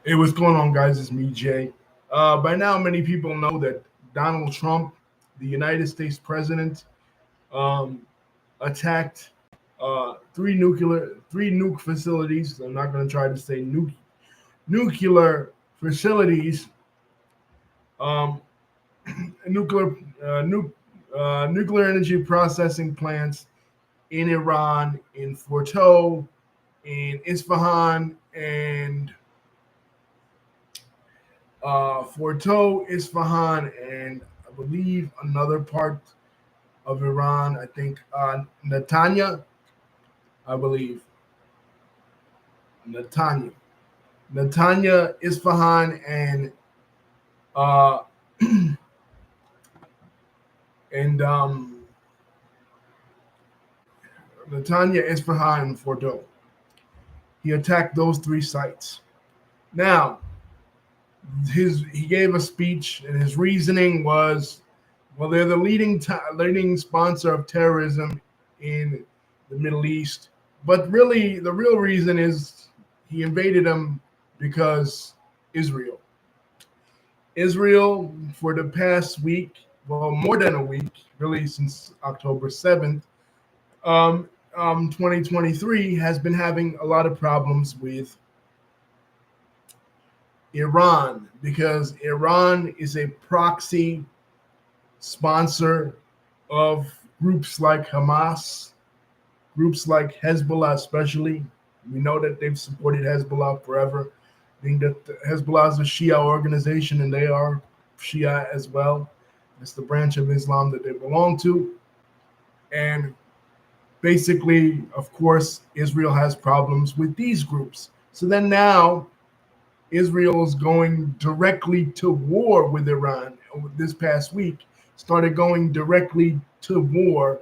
Hey, what's going on, guys? It's me, Jay. By now, many people know that Donald Trump, the United States president, um, attacked three nuke facilities. I'm not going to try to say nuclear facilities, um, nuclear nuclear energy processing plants in Iran, in Fordo, in Isfahan, and Fordo, Isfahan, and I believe another part of Iran. I think Netanya, I believe Netanya, Netanya, Isfahan, uh, and Netanya, Isfahan, and Fordo. He attacked those three sites. Now, he gave a speech, and his reasoning was, well, they're the leading sponsor of terrorism in the Middle East, but really, the real reason is he invaded them because Israel. Israel, for the past week, well, more than a week, really since October 7th, 2023, has been having a lot of problems with Iran because Iran is a proxy sponsor of groups like Hamas, groups like Hezbollah, especially. We know that they've supported Hezbollah forever, being that Hezbollah is a Shia organization and they are Shia as well. It's the branch of Islam that they belong to. And basically, of course, Israel has problems with these groups. So then now Israel is going directly to war with Iran. This past week, started going directly to war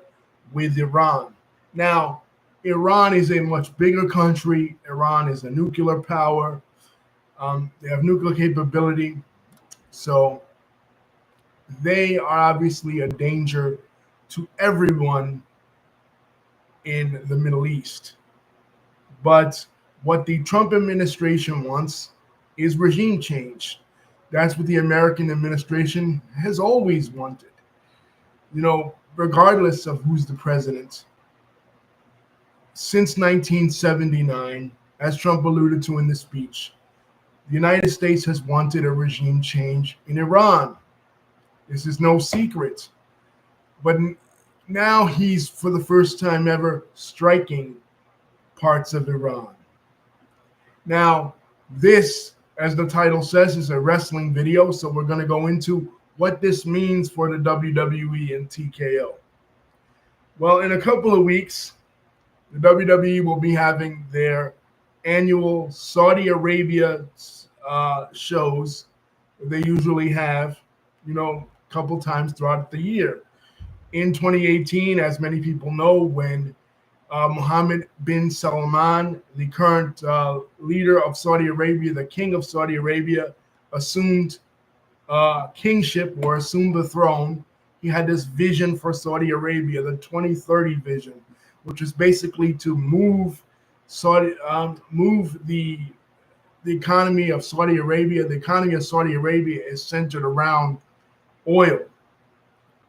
with Iran. Now, Iran is a much bigger country. Iran is a nuclear power. They have nuclear capability. So they are obviously a danger to everyone in the Middle East. But what the Trump administration wants is regime change. That's what the American administration has always wanted. Regardless of who's the president, since 1979, as Trump alluded to in the speech, the United States has wanted a regime change in Iran. This is no secret. But now he's, for the first time ever, striking parts of Iran. Now, this, as the title says, is a wrestling video, so we're going to go into what this means for the WWE and TKO. Well, in a couple of weeks, the WWE will be having their annual Saudi Arabia shows that they usually have, a couple times throughout the year. In 2018, as many people know, when Mohammed bin Salman, the current leader of Saudi Arabia, the king of Saudi Arabia, assumed kingship or assumed the throne. He had this vision for Saudi Arabia, the 2030 vision, which is basically to move the economy of Saudi Arabia. The economy of Saudi Arabia is centered around oil,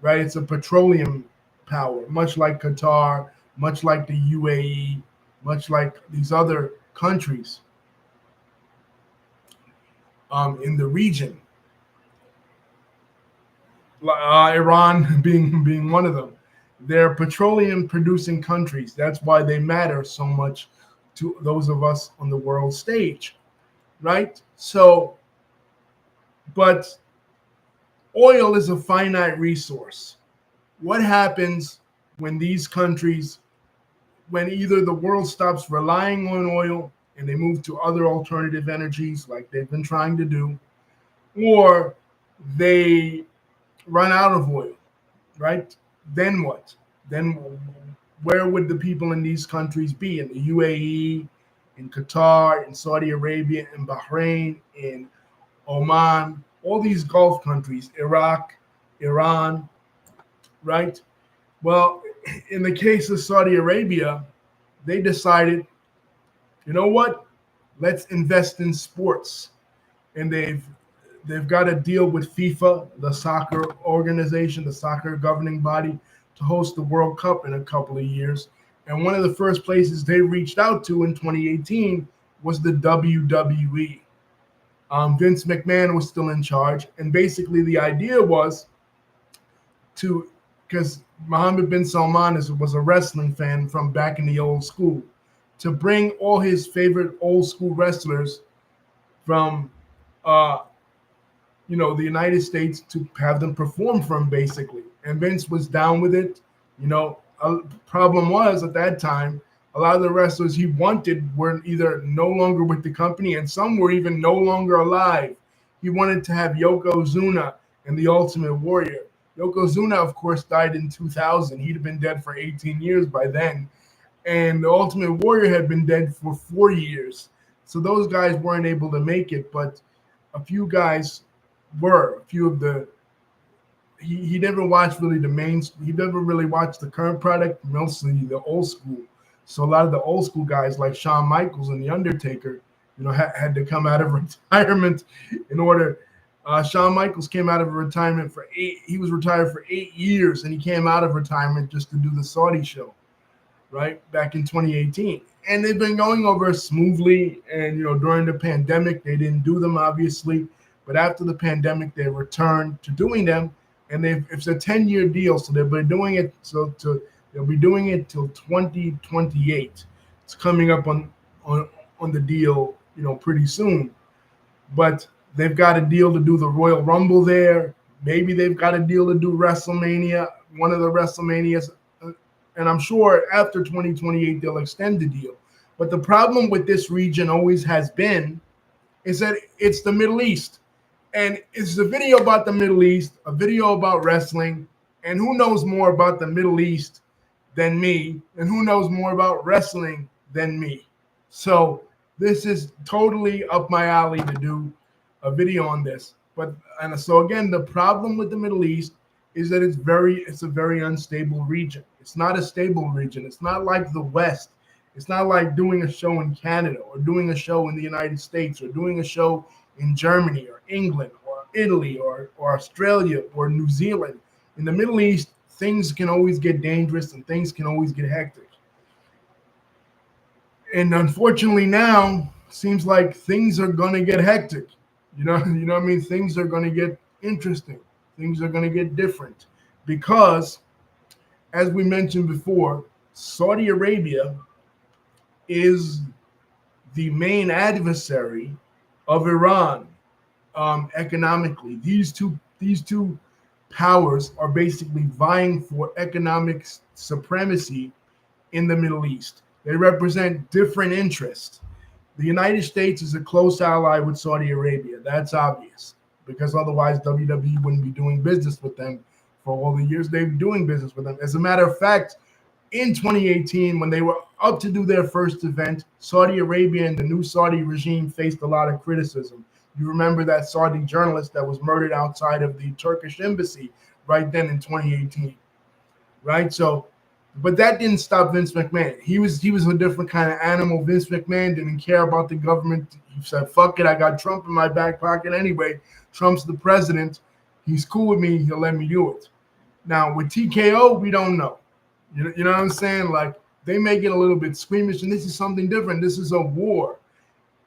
right? It's a petroleum power, much like Qatar, much like the UAE, much like these other countries in the region. Iran being one of them. They're petroleum producing countries. That's why they matter so much to those of us on the world stage, right? So, but oil is a finite resource. What happens when these countries, when either the world stops relying on oil and they move to other alternative energies like they've been trying to do, or they run out of oil, right? Then what? Then where would the people in these countries be? In the UAE, in Qatar, in Saudi Arabia, in Bahrain, in Oman, all these Gulf countries, Iraq, Iran, right? Well, in the case of Saudi Arabia, they decided, you know what? Let's invest in sports. and they've got a deal with FIFA, the soccer organization, the soccer governing body, to host the World Cup in a couple of years. And one of the first places they reached out to in 2018 was the WWE. Vince McMahon was still in charge, and basically the idea was to, because Mohammed bin Salman was a wrestling fan from back in the old school, to bring all his favorite old school wrestlers from uh, the United States to have them perform for him, basically. And Vince was down with it. A problem was at that time, a lot of the wrestlers he wanted were either no longer with the company, and some were even no longer alive. He wanted to have Yokozuna and the Ultimate Warrior. Yokozuna, of course, died in 2000. He'd have been dead for 18 years by then. And the Ultimate Warrior had been dead for 4 years. So those guys weren't able to make it, but a few guys were. A few of the he never watched really the main. He never really watched the current product, mostly the old school. So a lot of the old school guys like Shawn Michaels and The Undertaker, had to come out of retirement in order. Shawn Michaels came out of retirement for 8. He was retired for 8 years, and he came out of retirement just to do the Saudi show, right back in 2018. And they've been going over smoothly. And during the pandemic, they didn't do them obviously, but after the pandemic, they returned to doing them. And it's a 10-year deal, so they'll be doing it. They'll be doing it till 2028. It's coming up on the deal, pretty soon. But they've got a deal to do the Royal Rumble there. Maybe they've got a deal to do WrestleMania, one of the WrestleManias, and I'm sure after 2028 they'll extend the deal. But the problem with this region always has been is that it's the Middle East. And it's a video about the Middle East, a video about wrestling, and who knows more about the Middle East than me, and who knows more about wrestling than me. So this is totally up my alley to do a video on this. So again, the problem with the Middle East is that it's a very unstable region. It's not a stable region. It's not like the West. It's not like doing a show in Canada or doing a show in the United States or doing a show in Germany or England or Italy or Australia or New Zealand. In the Middle East, things can always get dangerous and things can always get hectic. And unfortunately now, seems like things are going to get hectic. You know what I mean? Things are going to get interesting. Things are going to get different because, as we mentioned before, Saudi Arabia is the main adversary of Iran economically. These two powers are basically vying for economic supremacy in the Middle East. They represent different interests. The United States is a close ally with Saudi Arabia. That's obvious, because otherwise WWE wouldn't be doing business with them for all the years they've been doing business with them. As a matter of fact, in 2018, when they were up to do their first event, Saudi Arabia and the new Saudi regime faced a lot of criticism. You remember that Saudi journalist that was murdered outside of the Turkish embassy right then in 2018, right? So, but that didn't stop Vince McMahon. He was a different kind of animal. Vince McMahon didn't care about the government. He said, fuck it, I got Trump in my back pocket anyway. Trump's the president. He's cool with me. He'll let me do it. Now, with TKO, we don't know. You know what I'm saying? Like, they may get a little bit squeamish, and this is something different. This is a war.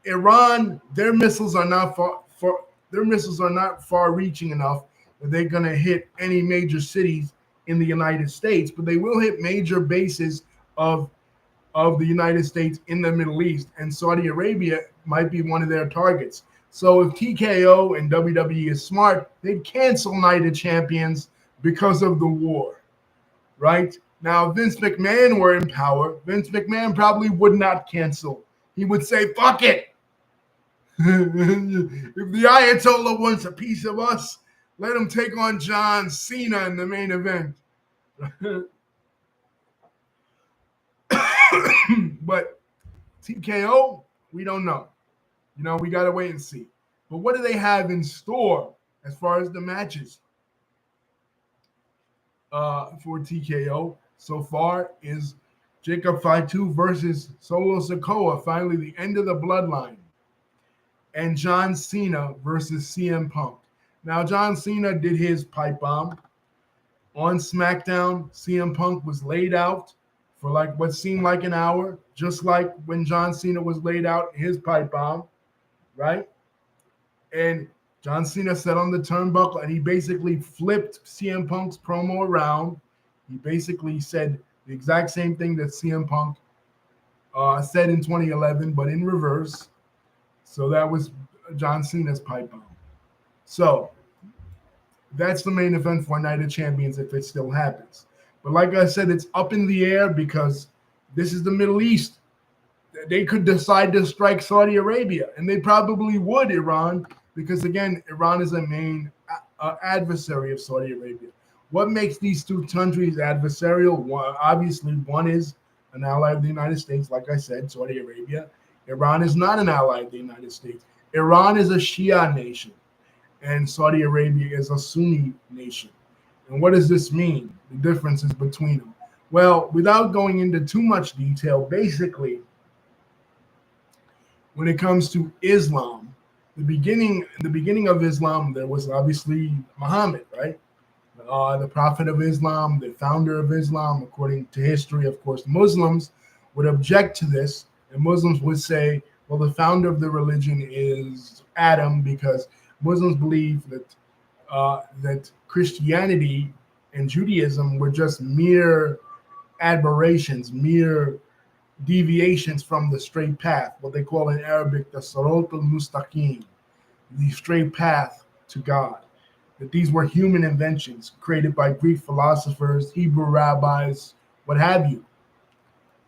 Iran, their missiles are not far-reaching enough that they're going to hit any major cities in the United States, but they will hit major bases of the United States in the Middle East, and Saudi Arabia might be one of their targets. So if TKO and WWE is smart, they'd cancel Night of Champions because of the war, right? Now, if Vince McMahon were in power, Vince McMahon probably would not cancel. He would say, fuck it. If the Ayatollah wants a piece of us, let him take on John Cena in the main event. But TKO, we don't know. We got to wait and see. But what do they have in store as far as the matches for TKO so far is Jacob Fatu versus Solo Sikoa, finally the end of the bloodline. and John Cena versus CM Punk. Now, John Cena did his pipe bomb on SmackDown. CM Punk was laid out for like what seemed like an hour, just like when John Cena was laid out his pipe bomb, right? And John Cena sat on the turnbuckle and he basically flipped CM Punk's promo around. He basically said the exact same thing that CM Punk said in 2011, but in reverse. So that was John Cena's pipe bomb. So that's the main event for Night of Champions if it still happens. But like I said, it's up in the air because this is the Middle East. They could decide to strike Saudi Arabia, and they probably would, Iran, because again, Iran is a main adversary of Saudi Arabia. What makes these two countries adversarial? Obviously, one is an ally of the United States, like I said, Saudi Arabia. Iran is not an ally of the United States. Iran is a Shia nation, and Saudi Arabia is a Sunni nation. And what does this mean? The differences between them. Well, without going into too much detail, basically, when it comes to Islam, the beginning of Islam, there was obviously Muhammad, right? The prophet of Islam, the founder of Islam, according to history. Of course, Muslims would object to this, and Muslims would say, well, the founder of the religion is Adam, because Muslims believe that Christianity and Judaism were just mere aberrations, mere deviations from the straight path, what they call in Arabic the Sirat al-Mustaqim, the straight path to God. That these were human inventions created by Greek philosophers, Hebrew rabbis, what have you.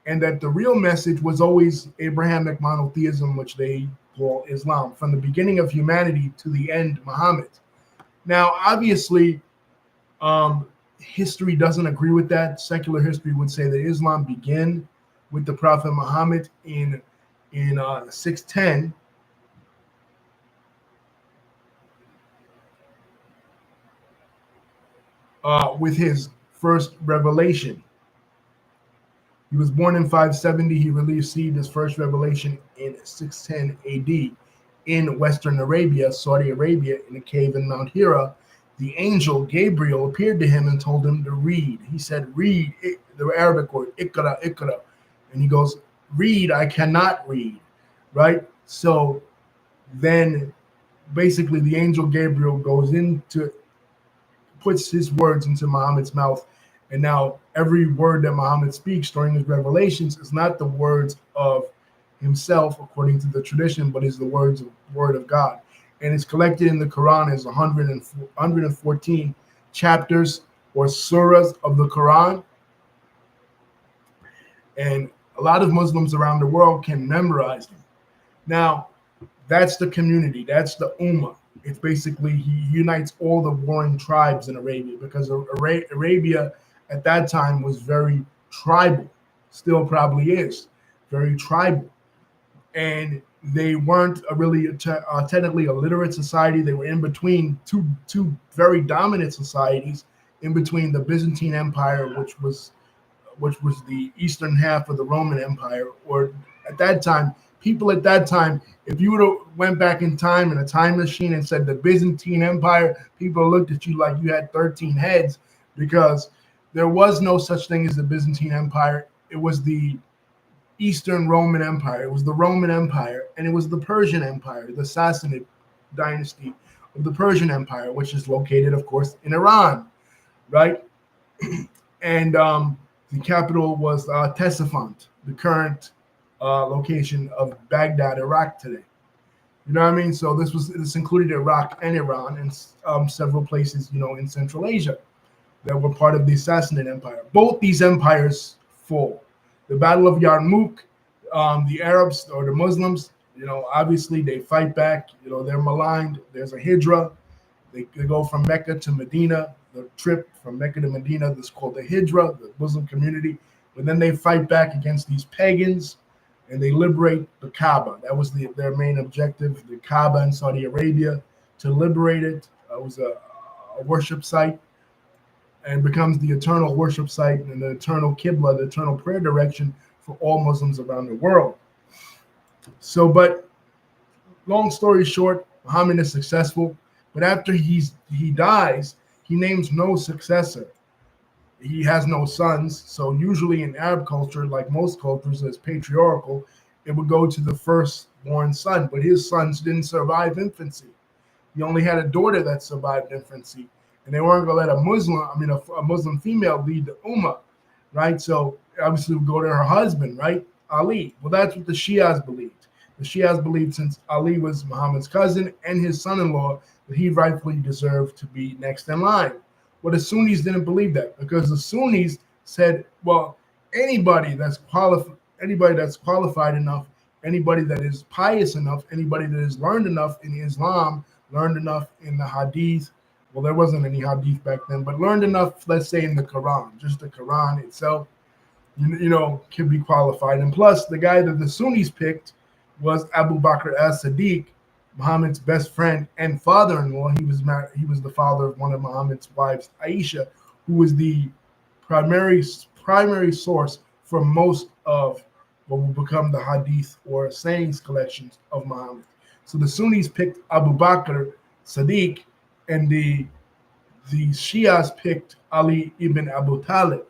And that the real message was always Abrahamic monotheism, which they call Islam, from the beginning of humanity to the end, Muhammad. Now, obviously, history doesn't agree with that. Secular history would say that Islam began with the Prophet Muhammad in 610. With his first revelation. He was born in 570. He received his first revelation in 610 AD in Western Arabia, Saudi Arabia, in a cave in Mount Hira. The angel Gabriel appeared to him and told him to read. He said, read, the Arabic word, ikra, ikra. And he goes, read, I cannot read, right? So then basically the angel Gabriel puts his words into Muhammad's mouth. And now every word that Muhammad speaks during his revelations is not the words of himself, according to the tradition, but is the word of God. And it's collected in the Quran as 114 chapters or surahs of the Quran. And a lot of Muslims around the world can memorize them. Now, that's the community. That's the Ummah. It's basically, he unites all the warring tribes in Arabia, because Arabia at that time was very tribal, still probably is, very tribal. And they weren't technically a literate society. They were in between two very dominant societies, in between the Byzantine Empire, which was the eastern half of the Roman Empire, or at that time, people at that time, if you would have went back in time in a time machine and said the Byzantine Empire, people looked at you like you had 13 heads, because there was no such thing as the Byzantine Empire. It was the Eastern Roman Empire. It was the Roman Empire, and it was the Persian Empire, the Sassanid dynasty of the Persian Empire, which is located, of course, in Iran, right? And the capital was Ctesiphon, the current location of Baghdad, Iraq today. You know what I mean? So this included Iraq and Iran and several places, in Central Asia that were part of the Sassanid Empire. Both these empires fall. The Battle of Yarmouk, the Arabs or the Muslims, obviously they fight back. They're maligned. There's a hijra. They go from Mecca to Medina. The trip from Mecca to Medina is called the hijra, the Muslim community. But then they fight back against these pagans, and they liberate the Kaaba. That was their main objective, the Kaaba in Saudi Arabia, to liberate it. It was a worship site, and becomes the eternal worship site and the eternal Qibla, the eternal prayer direction for all Muslims around the world. So, but long story short, Muhammad is successful, but after he dies, he names no successor. He has no sons. So usually in Arab culture, like most cultures, as patriarchal, it would go to the firstborn son. But his sons didn't survive infancy. He only had a daughter that survived infancy, and they weren't going to let a Muslim female lead the ummah, right? So obviously, would go to her husband, right, Ali. Well, that's what the Shias believed. The Shias believed since Ali was Muhammad's cousin and his son-in-law, that he rightfully deserved to be next in line. Well, the Sunnis didn't believe that because the Sunnis said, well, anybody that's qualified enough, anybody that is pious enough, anybody that has learned enough in Islam, learned enough in the Hadith. Well, there wasn't any Hadith back then, but learned enough, let's say, in the Quran, just the Quran itself, can be qualified. And plus, the guy that the Sunnis picked was Abu Bakr as-Siddiq, Muhammad's best friend and father-in-law. He was married. He was the father of one of Muhammad's wives, Aisha, who was the primary source for most of what will become the Hadith or sayings collections of Muhammad. So the Sunnis picked Abu Bakr Siddiq, and the Shias picked Ali ibn Abu Talib.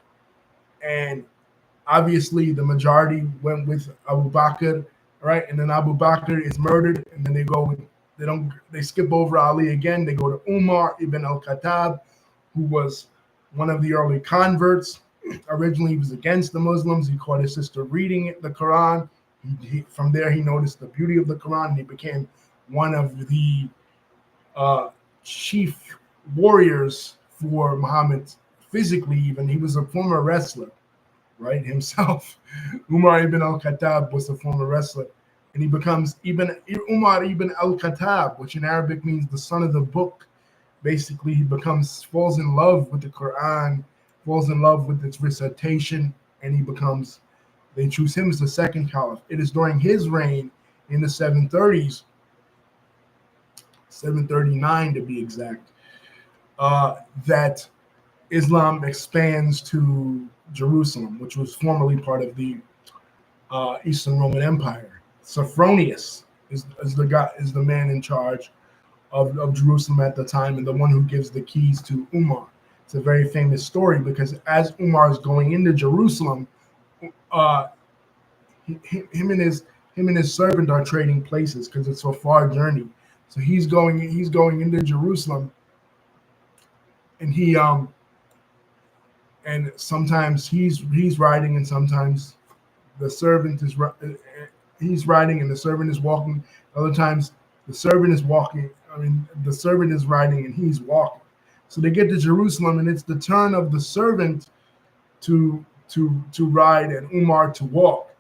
And obviously, the majority went with Abu Bakr, right? And then Abu Bakr is murdered, and then they skip over Ali again. They go to Umar ibn al-Khattab, who was one of the early converts. Originally, he was against the Muslims. He caught his sister reading the Quran. From there, he noticed the beauty of the Quran, and he became one of the chief warriors for Muhammad. Physically, even he was a former wrestler, right? Himself, Umar ibn al-Khattab was a former wrestler, and he becomes Umar ibn al-Khattab, which in Arabic means the son of the book. Basically, he falls in love with the Quran, falls in love with its recitation, and they choose him as the second caliph. It is during his reign in the 730s, 739 to be exact, that Islam expands to Jerusalem, which was formerly part of the Eastern Roman Empire. Sophronius is the man in charge of Jerusalem at the time, and the one who gives the keys to Umar. It's a very famous story because as Umar is going into Jerusalem, him and his servant are trading places because it's a far journey. So he's going into Jerusalem, and and sometimes he's riding, and sometimes the servant he's riding and the servant is walking. Other times the servant is walking. The servant is riding and he's walking. So they get to Jerusalem, and it's the turn of the servant to ride and Umar to walk.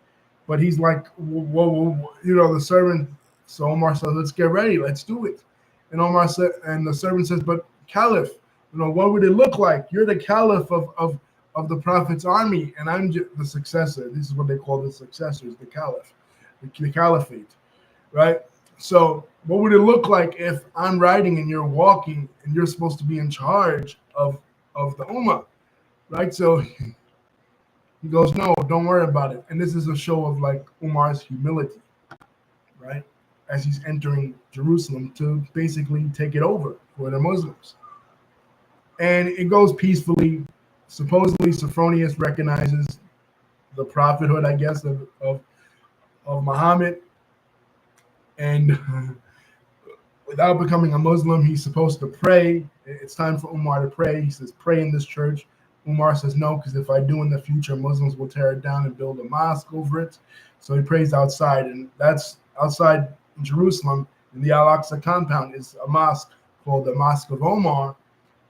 But he's like, whoa, the servant. So Umar says, "Let's get ready. Let's do it." And Umar said, and the servant says, "But Caliph, what would it look like? You're the Caliph of the Prophet's army, and I'm the successor." This is what they call the successors, the Caliph, the Caliphate, right? So what would it look like if I'm riding and you're walking, and you're supposed to be in charge of the Ummah, right? So he goes, "No, don't worry about it." And this is a show of like Umar's humility, right? As he's entering Jerusalem to basically take it over for the Muslims. And it goes peacefully. Supposedly, Sophronius recognizes the prophethood, I guess, of Muhammad. And without becoming a Muslim, he's supposed to pray. It's time for Umar to pray. He says, "Pray in this church." Umar says, "No, because if I do in the future, Muslims will tear it down and build a mosque over it." So he prays outside, and that's outside in Jerusalem. In the Al-Aqsa compound is a mosque called the Mosque of Omar,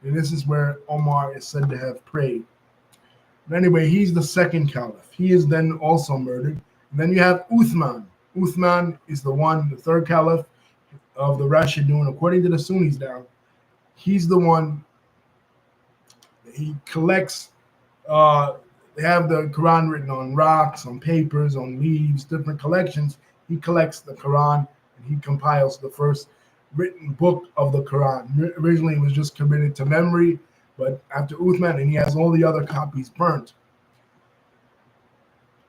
and this is where Omar is said to have prayed. But anyway, he's the second caliph. He is then also murdered. And then you have Uthman. Uthman is the third caliph of the Rashidun, according to the Sunnis now. He's the one. He collects. They have the Quran written on rocks, on papers, on leaves, different collections. He collects the Quran, and he compiles the first written book of the Quran. Originally, it was just committed to memory, but after Uthman, and he has all the other copies burnt.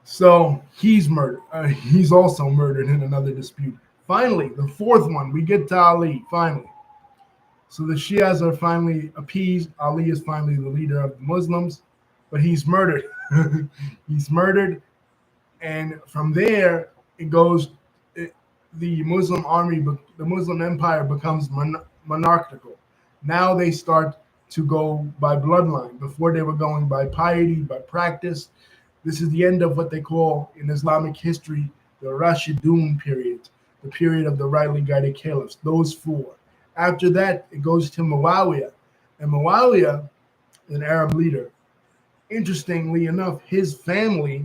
So he's murdered. He's also murdered in another dispute. Finally, the fourth one, we get to Ali. Finally, so the Shias are finally appeased. Ali is finally the leader of the Muslims, but he's murdered. He's murdered, and from there it goes. It, the Muslim army, the Muslim empire becomes monarchical. Now they start to go by bloodline. Before they were going by piety, by practice. This is the end of what they call in Islamic history the Rashidun period, the period of the rightly guided caliphs. Those four. After that, it goes to Muawiyah, and Muawiyah, an Arab leader. Interestingly enough, his family,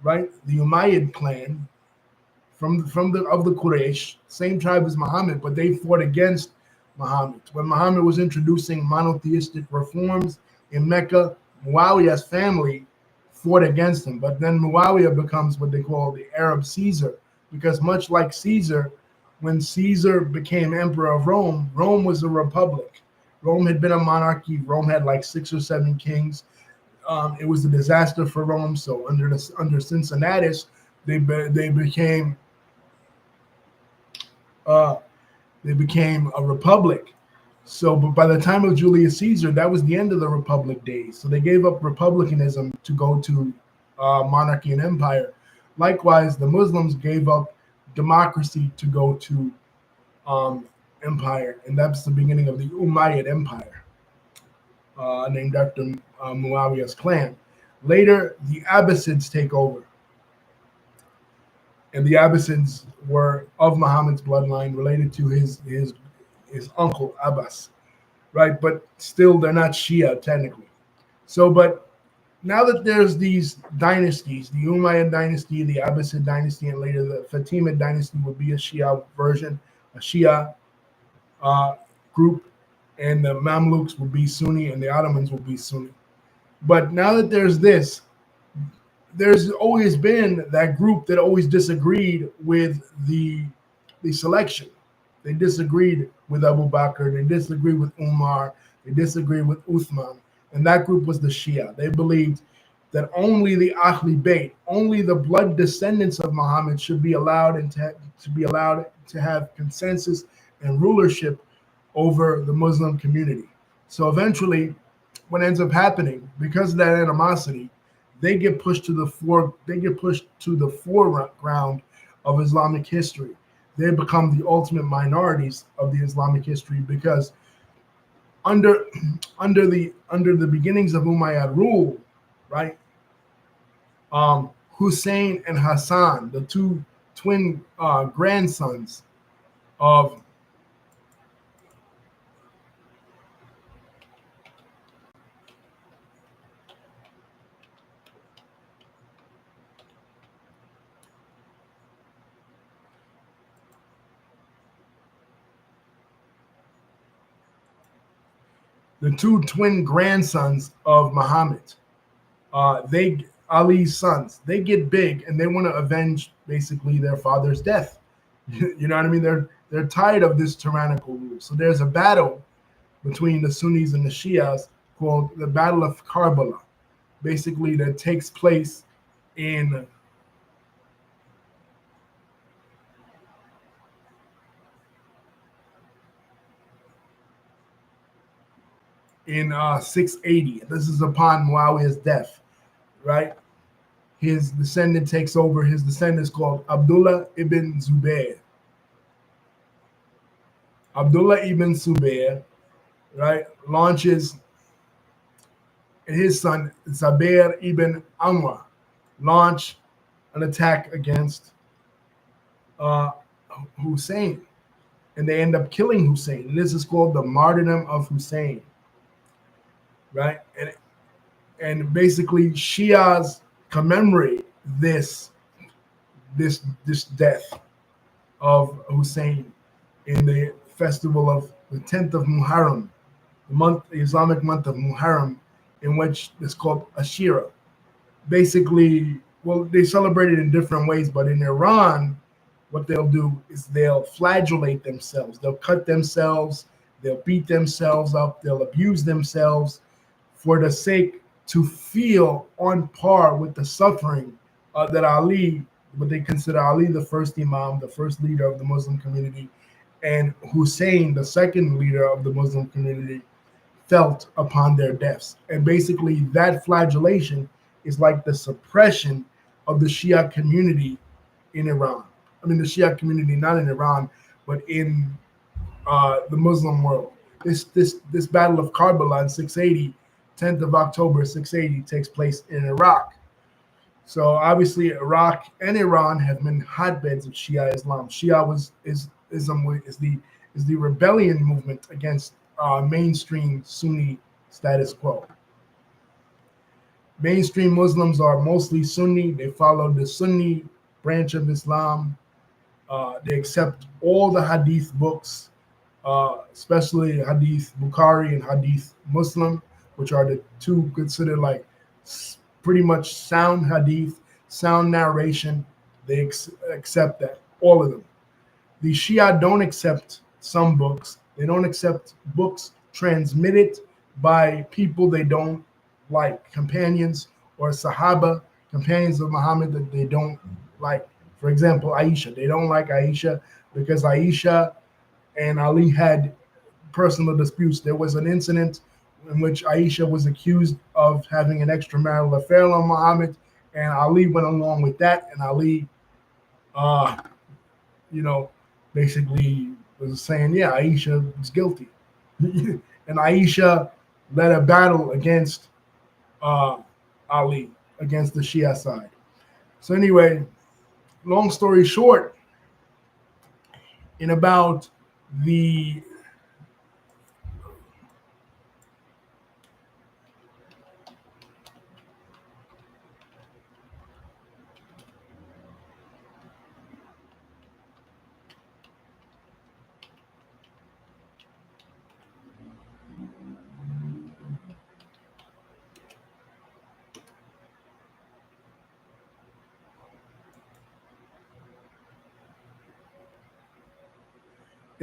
right, the Umayyad clan, from the of the Quraysh, same tribe as Muhammad, but they fought against Muhammad. When Muhammad was introducing monotheistic reforms in Mecca, Muawiyah's family fought against him. But then Muawiyah becomes what they call the Arab Caesar, because much like Caesar, when Caesar became emperor of Rome, Rome was a republic. Rome had been a monarchy. Rome had like 6 or 7 kings. It was a disaster for Rome. So under Cincinnatus, they became uh, they became a republic. So, but by the time of Julius Caesar, that was the end of the republic days. So they gave up republicanism to go to monarchy and empire. Likewise, the Muslims gave up democracy to go to empire, and that's the beginning of the Umayyad Empire, named after Muawiyah's clan. Later, the Abbasids take over, and the Abbasids were of Muhammad's bloodline, related to his uncle Abbas, right? But still, they're not Shia technically. So, but now that there's these dynasties, the Umayyad dynasty, the Abbasid dynasty, and later the Fatimid dynasty would be a Shia version, a Shia group, and the Mamluks will be Sunni, and the Ottomans will be Sunni. But now that there's this, there's always been that group that always disagreed with the selection. They disagreed with Abu Bakr, they disagreed with Umar, they disagreed with Uthman, and that group was the Shia. They believed that only the Ahli Bayt, only the blood descendants of Muhammad should be allowed and to be allowed to have consensus and rulership over the Muslim community. So eventually, what ends up happening, because of that animosity, they get pushed to the foreground of Islamic history. They become the ultimate minorities of the Islamic history, because under the beginnings of Umayyad rule, right? Hussein and Hassan, the two twin grandsons of Muhammad, they Ali's sons, they get big and they want to avenge basically their father's death. You know what I mean? They're tired of this tyrannical rule. So there's a battle between the Sunnis and the Shias called the Battle of Karbala, basically that takes place in 680. This is upon Muawiyah's death, right? His descendant takes over. His descendant is called Abdullah ibn Zubayr. Abdullah ibn Zubayr, right, launches, and his son Zubayr ibn Amr launch an attack against Hussein, and they end up killing Hussein. And this is called the martyrdom of Hussein, right? And basically Shias commemorate this death of Hussein in the festival of the 10th of Muharram, the Islamic month of Muharram, in which it's called Ashira. Basically, well, they celebrate it in different ways, but in Iran, what they'll do is they'll flagellate themselves. They'll cut themselves, they'll beat themselves up, they'll abuse themselves for the sake to feel on par with the suffering that Ali, what they consider Ali the first Imam, the first leader of the Muslim community, and Hussein, the second leader of the Muslim community, felt upon their deaths. And basically, that flagellation is like the suppression of the Shia community in Iran. I mean, the Shia community, not in Iran, but in the Muslim world. This Battle of Karbala in 680, 10th of October 680, takes place in Iraq. So obviously, Iraq and Iran have been hotbeds of Shia Islam. Islam is the rebellion movement against mainstream Sunni status quo. Mainstream Muslims are mostly Sunni. They follow the Sunni branch of Islam. They accept all the Hadith books, especially Hadith Bukhari and Hadith Muslim, which are the two considered like pretty much sound Hadith, sound narration. They accept that, all of them. The Shia don't accept some books. They don't accept books transmitted by people they don't like, companions or Sahaba, companions of Muhammad that they don't like. For example, Aisha. They don't like Aisha because Aisha and Ali had personal disputes. There was an incident in which Aisha was accused of having an extramarital affair on Muhammad, and Ali went along with that, and Ali, basically was saying, yeah, Aisha was guilty. And Aisha led a battle against Ali, against the Shia side. So anyway, long story short, in about the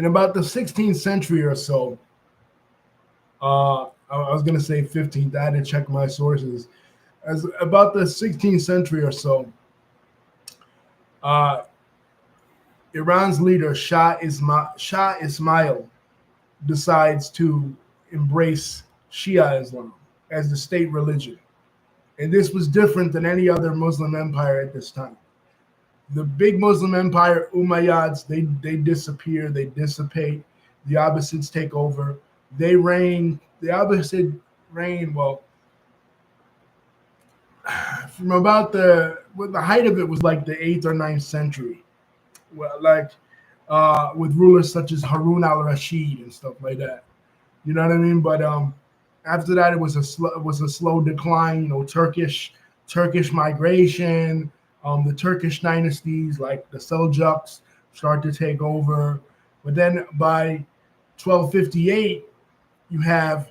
in about the 16th century or so, I was going to say 15th. I had to check my sources. As about the 16th century or so, Iran's leader Shah Ismail decides to embrace Shia Islam as the state religion, and this was different than any other Muslim empire at this time. The big Muslim empire, Umayyads, they disappear, they dissipate. The Abbasids take over. They reign. The Abbasid reign, well, from about the height of it was like the 8th or 9th century, well, like with rulers such as Harun al-Rashid and stuff like that. You know what I mean? But after that, it was a slow decline. Turkish migration. The Turkish dynasties like the Seljuks start to take over. But then by 1258, you have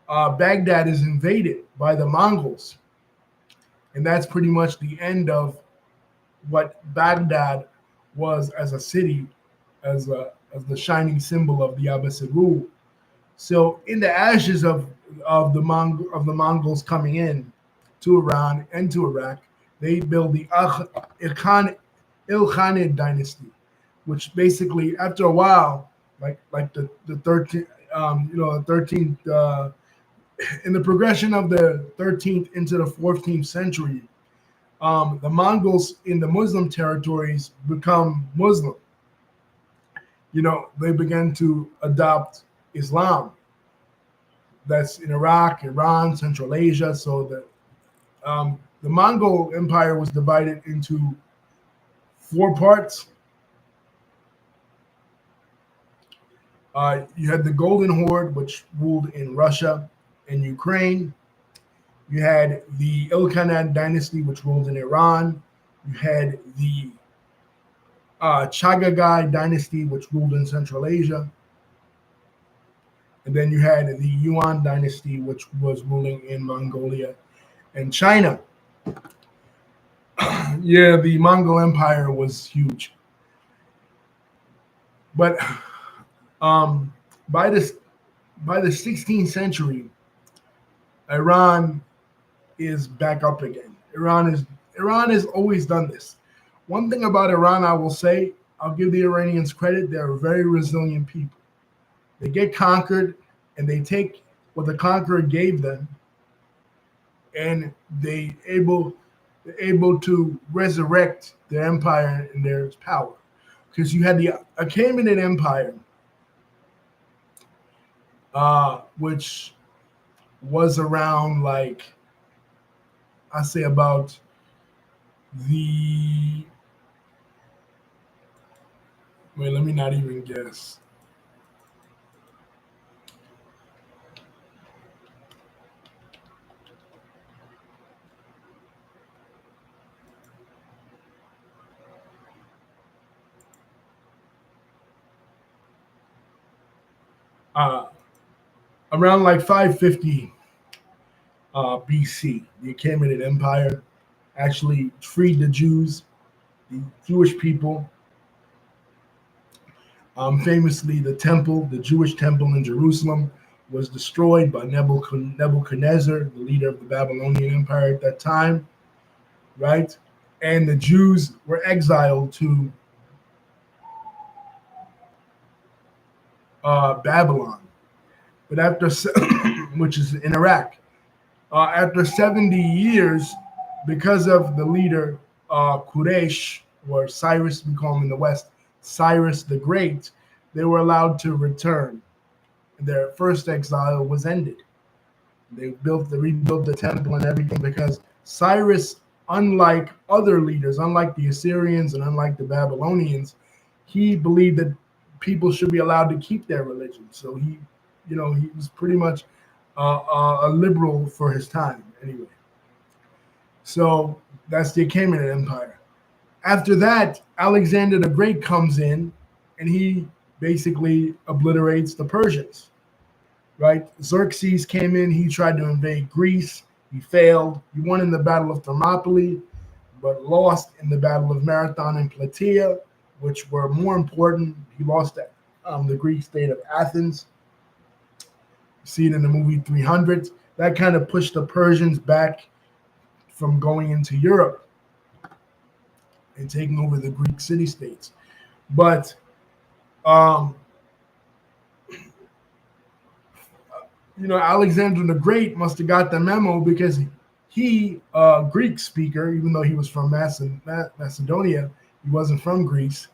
Baghdad is invaded by the Mongols. And that's pretty much the end of what Baghdad was as a city, as the shining symbol of the Abbasid rule. So in the ashes of the Mongols coming in to Iran and to Iraq, they build the Ilkhanid dynasty, which basically, after a while, like the 13th, the 13th, in the progression of the 13th into the 14th century, the Mongols in the Muslim territories become Muslim. They began to adopt Islam. That's in Iraq, Iran, Central Asia. So the Mongol Empire was divided into 4 parts. You had the Golden Horde, which ruled in Russia and Ukraine. You had the Ilkhanid dynasty, which ruled in Iran. You had the Chagatai dynasty, which ruled in Central Asia. And then you had the Yuan dynasty, which was ruling in Mongolia and China. Yeah, the Mongol Empire was huge. But by the 16th century, Iran is back up again. Iran has always done this. One thing about Iran, I will say, I'll give the Iranians credit. They're very resilient people. They get conquered, and they take what the conqueror gave them, and they're able to resurrect their empire and their power. Because you had the Achaemenid Empire, which was around, like, I say about the wait, let me not even guess. Uh, Around like 550 BC, the Achaemenid Empire actually freed the Jews, the Jewish people. Famously, the Jewish temple in Jerusalem, was destroyed by Nebuchadnezzar, the leader of the Babylonian Empire at that time, right? And the Jews were exiled to Babylon, but which is in Iraq. After 70 years, because of the leader Quraysh, or Cyrus, we call him in the West, Cyrus the Great, they were allowed to return. Their first exile was ended. They rebuilt the temple and everything, because Cyrus, unlike other leaders, unlike the Assyrians and unlike the Babylonians, he believed that people should be allowed to keep their religion. So he was pretty much a liberal for his time, anyway. So that's the Achaemenid Empire. After that, Alexander the Great comes in, and he basically obliterates the Persians, right? Xerxes came in. He tried to invade Greece. He failed. He won in the Battle of Thermopylae, but lost in the Battle of Marathon and Plataea, which were more important. He lost at the Greek state of Athens. You see it in the movie 300. That kind of pushed the Persians back from going into Europe and taking over the Greek city-states. But Alexander the Great must have got the memo, because he, Greek speaker, even though he was from Macedonia, he wasn't from Greece,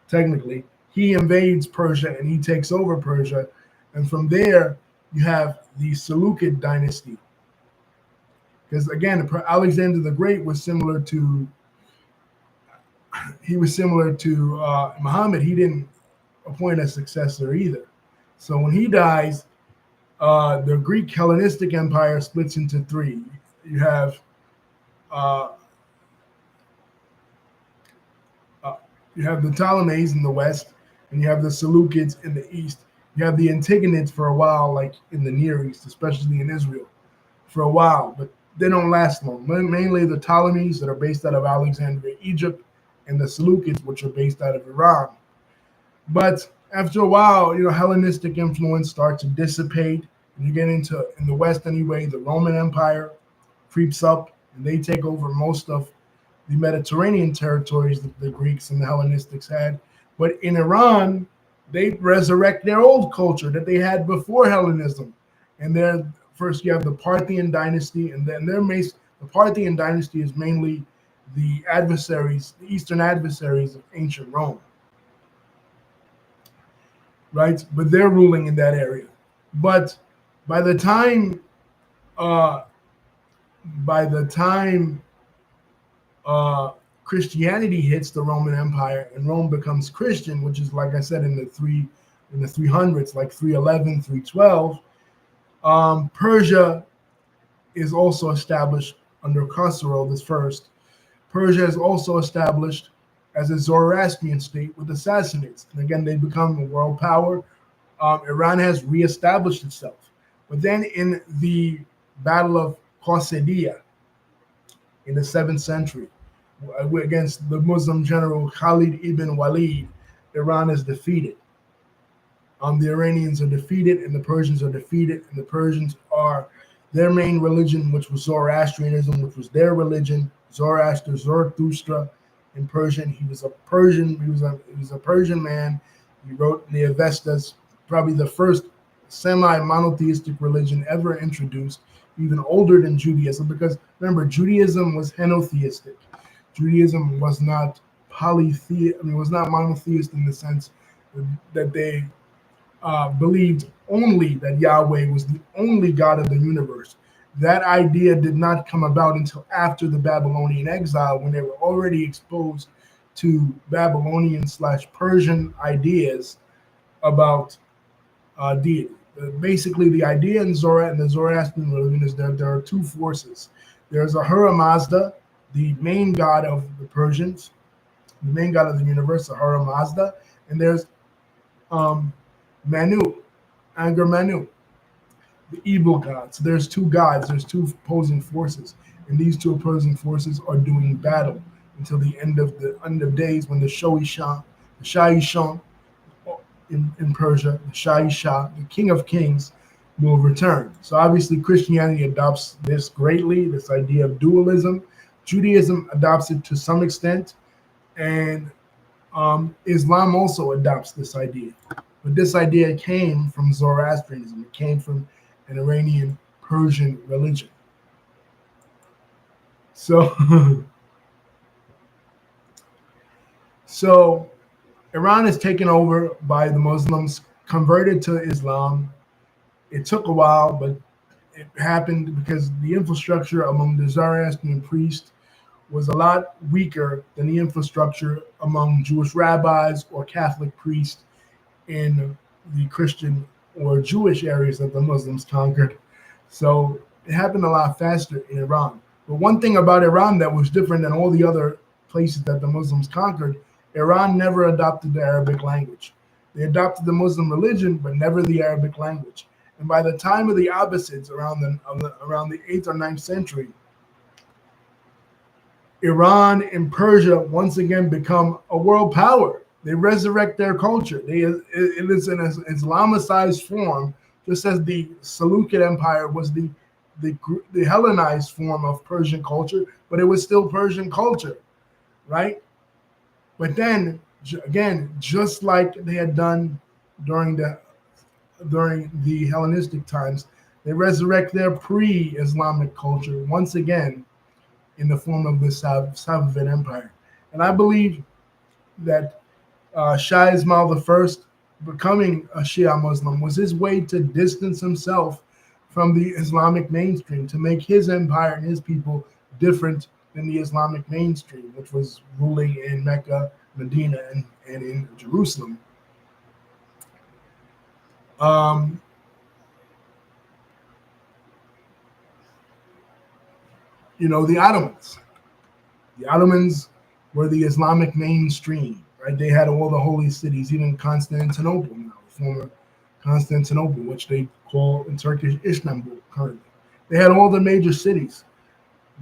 technically. He invades Persia and he takes over Persia. And from there, you have the Seleucid dynasty. Because again, Alexander the Great was similar to Muhammad. He didn't appoint a successor either. So when he dies, the Greek Hellenistic Empire splits into three. You have the Ptolemies in the west, and you have the Seleucids in the east. You have the Antigonids for a while, like in the Near East, especially in Israel, for a while, but they don't last long. Mainly the Ptolemies, that are based out of Alexandria, Egypt, and the Seleucids, which are based out of Iran. But after a while, Hellenistic influence starts to dissipate, and you get into, in the West anyway, the Roman Empire creeps up, and they take over most of the Mediterranean territories that the Greeks and the Hellenistics had. But in Iran, they resurrect their old culture that they had before Hellenism. And first you have the Parthian dynasty, and then the Parthian dynasty is mainly the Eastern adversaries of ancient Rome, right? But they're ruling in that area. But by the time Christianity hits the Roman Empire and Rome becomes Christian, which is, like I said, in the 300s, like 311, 312, Persia is also established under Khosrow the First. Persia is also established as a Zoroastrian state with the Sassanids, and again they become a world power. Iran has reestablished itself, but then in the Battle of Qasidia in the 7th century, against the Muslim general Khalid ibn Walid, Iran is defeated. The Iranians are defeated, and the Persians are defeated, and the Persians are their main religion, which was Zoroastrianism, which was their religion, Zoroaster, Zarathustra, in Persian. He was a Persian. He was a Persian man. He wrote the Avestas, probably the first semi-monotheistic religion ever introduced, even older than Judaism. Because remember, Judaism was henotheistic. Judaism was not polytheist. I mean, was not monotheist in the sense that they believed only that Yahweh was the only God of the universe. That idea did not come about until after the Babylonian exile, when they were already exposed to Babylonian/Persian ideas about deity. Basically, the idea in the Zoroastrian religion is that there are two forces. There's Ahura Mazda, the main god of the Persians, the main god of the universe, Ahura Mazda, and there's Manu, Anger Manu, the evil god. So there's two gods, there's two opposing forces, and these two opposing forces are doing battle until the end of days, when the Shah-i-Shan in Persia, the Shah, the King of Kings, will return. So obviously Christianity adopts this greatly, this idea of dualism. Judaism adopts it to some extent, and Islam also adopts this idea. But this idea came from Zoroastrianism. It came from an Iranian Persian religion. So, so Iran is taken over by the Muslims, converted to Islam. It took a while, but it happened because the infrastructure among the Zoroastrian priests was a lot weaker than the infrastructure among Jewish rabbis or Catholic priests in the Christian or Jewish areas that the Muslims conquered. So it happened a lot faster in Iran. But one thing about Iran that was different than all the other places that the Muslims conquered, Iran never adopted the Arabic language. They adopted the Muslim religion, but never the Arabic language. And by the time of the Abbasids, around the 8th or 9th century, Iran and Persia once again become a world power. They resurrect their culture. It is in an Islamicized form, just as the Seleucid Empire was the Hellenized form of Persian culture, but it was still Persian culture, right? But then, again, just like they had done during the Hellenistic times, they resurrect their pre-Islamic culture once again in the form of the Safavid Empire. And I believe that Shah Ismail I, becoming a Shia Muslim, was his way to distance himself from the Islamic mainstream, to make his empire and his people different than the Islamic mainstream, which was ruling in Mecca, Medina, and in Jerusalem. The Ottomans. The Ottomans were the Islamic mainstream, right? They had all the holy cities, even Constantinople now, former Constantinople, which they call in Turkish Istanbul currently. They had all the major cities.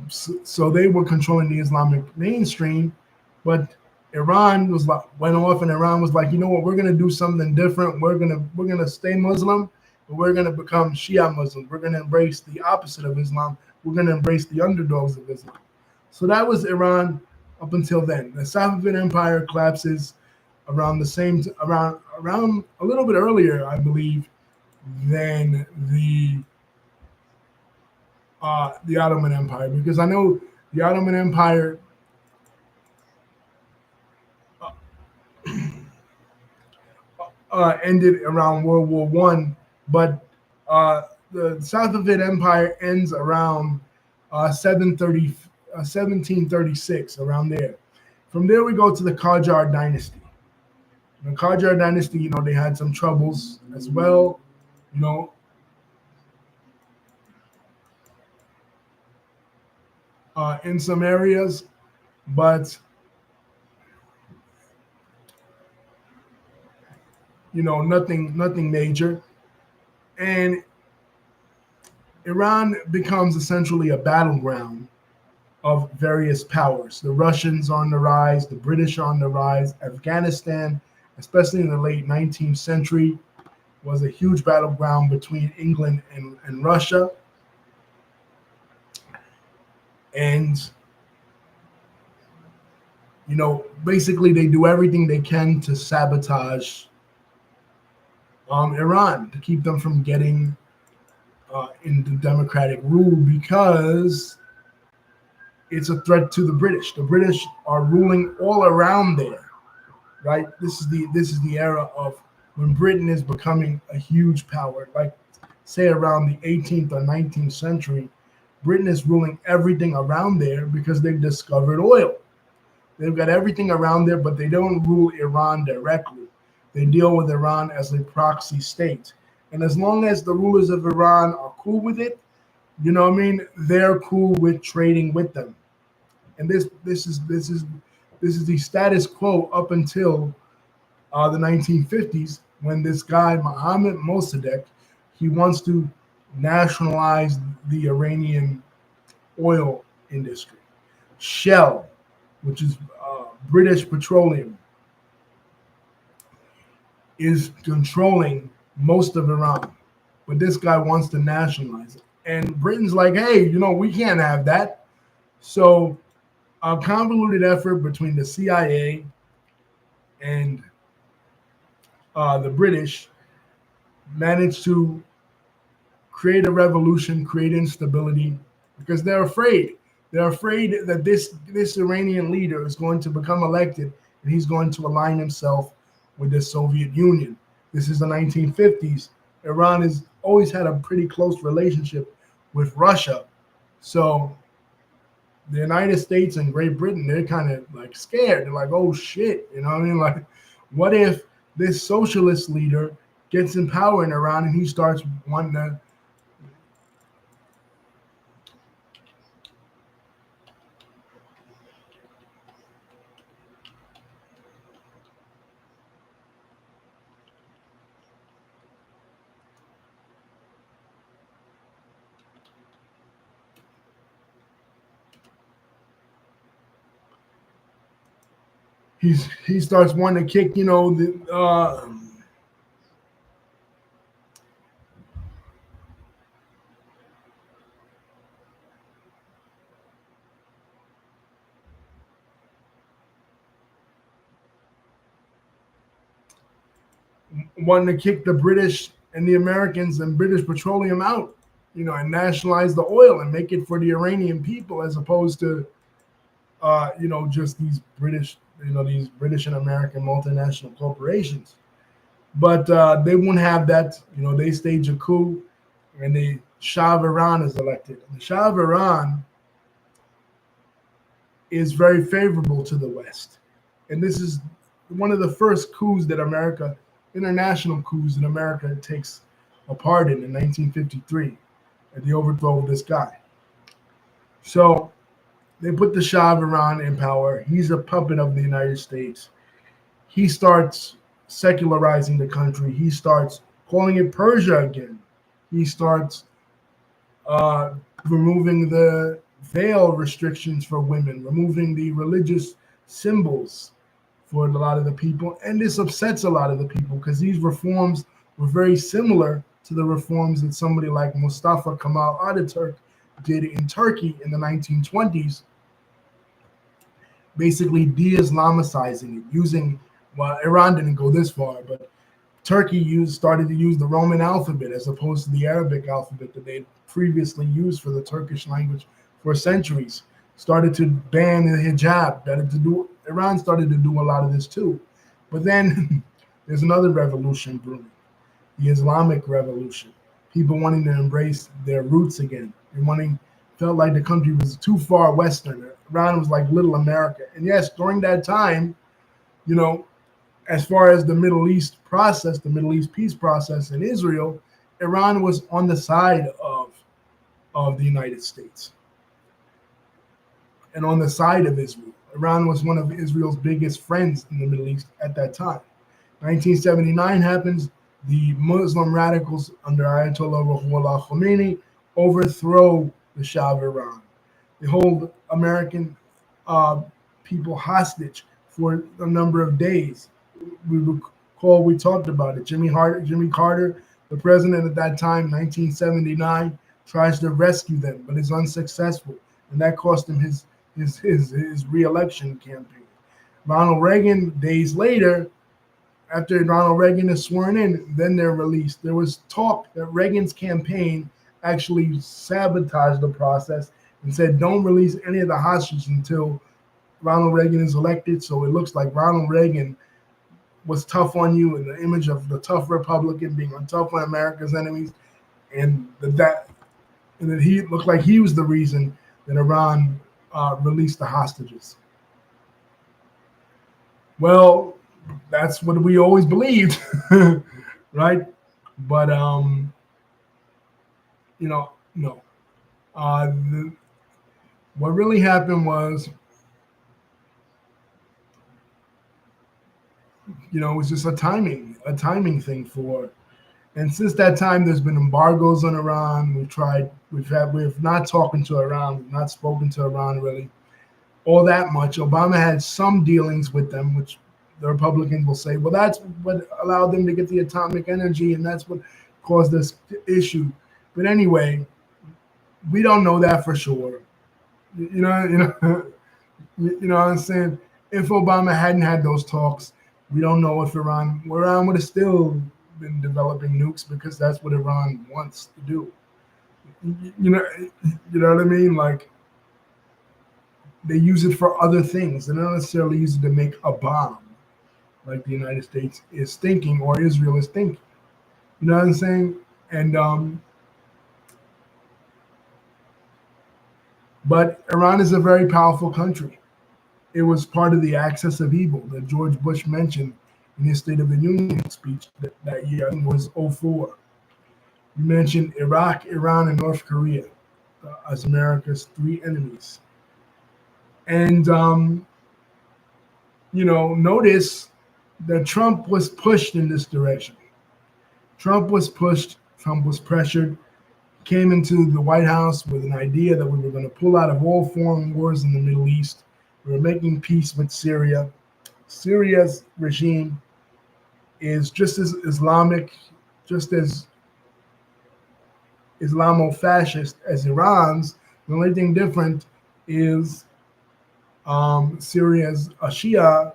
So they were controlling the Islamic mainstream, but Iran went off, and Iran was like, you know what, we're gonna do something different. We're gonna stay Muslim, but we're gonna become Shia Muslim. We're gonna embrace the opposite of Islam. We're gonna embrace the underdogs of Islam. So that was Iran up until then. The Safavid Empire collapses around around a little bit earlier, I believe, than the Ottoman Empire, because I know the Ottoman Empire ended around World War I, but the Safavid Empire ends around 1736, around there. From there, we go to the Qajar dynasty. The Qajar dynasty, they had some troubles as well, in some areas, but nothing major. And Iran becomes essentially a battleground of various powers. The Russians are on the rise, the British are on the rise. Afghanistan, especially in the late 19th century, was a huge battleground between England and Russia. And Basically they do everything they can to sabotage Iran, to keep them from getting into democratic rule, because it's a threat to the British. The British are ruling all around there, right? This is the era of when Britain is becoming a huge power. Like, say around the 18th or 19th century, Britain is ruling everything around there because they've discovered oil. They've got everything around there, but they don't rule Iran directly. They deal with Iran as a proxy state. And as long as the rulers of Iran are cool with it, they're cool with trading with them. And this is the status quo up until the 1950s, when this guy Mohammad Mossadegh, he wants to nationalize the Iranian oil industry. Shell, which is British Petroleum, is controlling most of Iran, but this guy wants to nationalize it. And Britain's like, hey, we can't have that. So a convoluted effort between the CIA and the British managed to create a revolution, create instability, because they're afraid. They're afraid that this Iranian leader is going to become elected and he's going to align himself with the Soviet Union. This is the 1950s. Iran has always had a pretty close relationship with Russia. So the United States and Great Britain, they're kind of like scared. They're like, oh shit, Like, what if this socialist leader gets in power in Iran and he starts wanting to he starts wanting to kick, wanting to kick the British and the Americans and British Petroleum out, and nationalize the oil and make it for the Iranian people, as opposed to, just these British and American multinational corporations. But they won't have that. They stage a coup, and the Shah of Iran is elected. And the Shah of Iran is very favorable to the West. And this is one of the first coups that international coups that America takes a part in 1953, at the overthrow of this guy. So they put the Shah of Iran in power. He's a puppet of the United States. He starts secularizing the country. He starts calling it Persia again. He starts removing the veil restrictions for women, removing the religious symbols for a lot of the people. And this upsets a lot of the people, because these reforms were very similar to the reforms that somebody like Mustafa Kemal Ataturk did in Turkey in the 1920s, basically de-Islamicizing it, Iran didn't go this far, but Turkey started to use the Roman alphabet as opposed to the Arabic alphabet that they'd previously used for the Turkish language for centuries. Started to ban the hijab. Iran started to do a lot of this too. But then there's another revolution brewing, the Islamic Revolution. People wanting to embrace their roots again. Felt like the country was too far Western. Iran was like little America. And yes, during that time, as far as the Middle East process, the Middle East peace process in Israel, Iran was on the side of the United States and on the side of Israel. Iran was one of Israel's biggest friends in the Middle East at that time. 1979 happens. The Muslim radicals under Ayatollah Ruhollah Khomeini overthrow the Shah of Iran. They hold American people hostage for a number of days. We talked about it. Jimmy Carter, the president at that time, 1979, tries to rescue them, but is unsuccessful, and that cost him his re-election campaign. Ronald Reagan, days later, after Ronald Reagan is sworn in, then they're released. There was talk that Reagan's campaign actually sabotaged the process and said, don't release any of the hostages until Ronald Reagan is elected. So it looks like Ronald Reagan was tough on you, and the image of the tough Republican being on tough on America's enemies, and that he looked like he was the reason that Iran released the hostages. Well, that's what we always believed, right? But no. What really happened was, it was just a timing thing for. And since that time, there's been embargoes on Iran. We've not talking to Iran, we've not spoken to Iran really all that much. Obama had some dealings with them, which the Republicans will say, well, that's what allowed them to get the atomic energy, and that's what caused this issue. But anyway, we don't know that for sure. You know what I'm saying? If Obama hadn't had those talks, we don't know if Iran would have still been developing nukes, because that's what Iran wants to do. You know what I mean? Like, they use it for other things. They don't necessarily use it to make a bomb, like the United States is thinking or Israel is thinking. You know what I'm saying? And but Iran is a very powerful country. It was part of the axis of evil that George Bush mentioned in his State of the Union speech that year. I think it was 2004. He mentioned Iraq, Iran, and North Korea as America's three enemies. And, notice that Trump was pushed in this direction. Trump was pressured, came into the White House with an idea that we were going to pull out of all foreign wars in the Middle East. We were making peace with Syria. Syria's regime is just as Islamic, just as Islamo-fascist as Iran's. The only thing different is Syria is a Shia.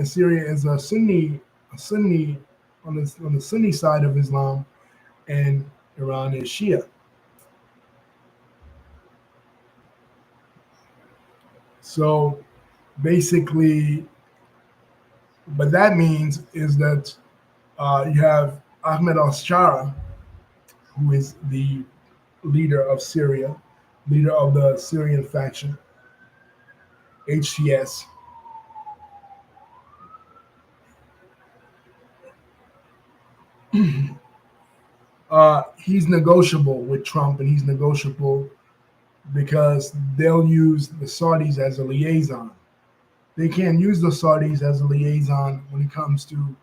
Syria is a Sunni on the Sunni side of Islam, and Iran is Shia. So basically, what that means is that you have Ahmed al-Shara, who is the leader of Syria, leader of the Syrian faction, HTS. He's negotiable with Trump, and he's negotiable because they'll use the Saudis as a liaison. They can't use the Saudis as a liaison when it comes to,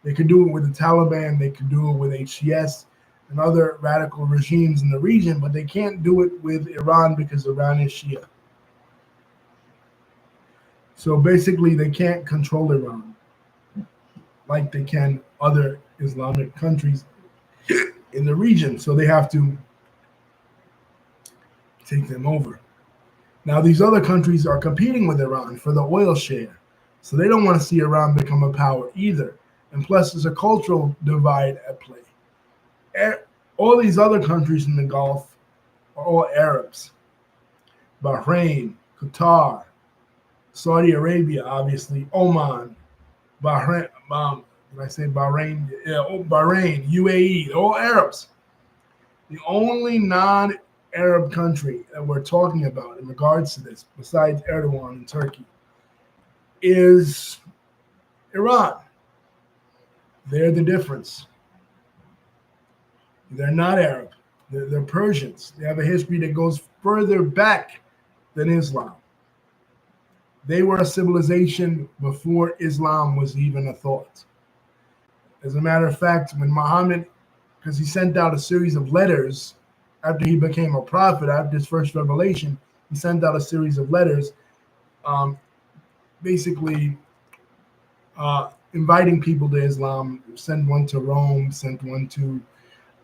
they could do it with the Taliban, they could do it with HTS and other radical regimes in the region, but they can't do it with Iran because Iran is Shia. So basically, they can't control Iran like they can other Islamic countries in the region. So they have to take them over. Now, these other countries are competing with Iran for the oil share. So they don't want to see Iran become a power either. And plus, there's a cultural divide at play. All these other countries in the Gulf are all Arabs. Bahrain, Qatar, Saudi Arabia, obviously, Oman, Bahrain, did I say Bahrain? Yeah, Bahrain, UAE, all Arabs. The only non-Arab country that we're talking about in regards to this, besides Erdogan and Turkey, is Iran. They're the difference. They're not Arab. They're Persians. They have a history that goes further back than Islam. They were a civilization before Islam was even a thought. As a matter of fact, when Muhammad, because he sent out a series of letters after he became a prophet, after his first revelation, he sent out a series of letters basically inviting people to Islam, sent one to Rome, sent one to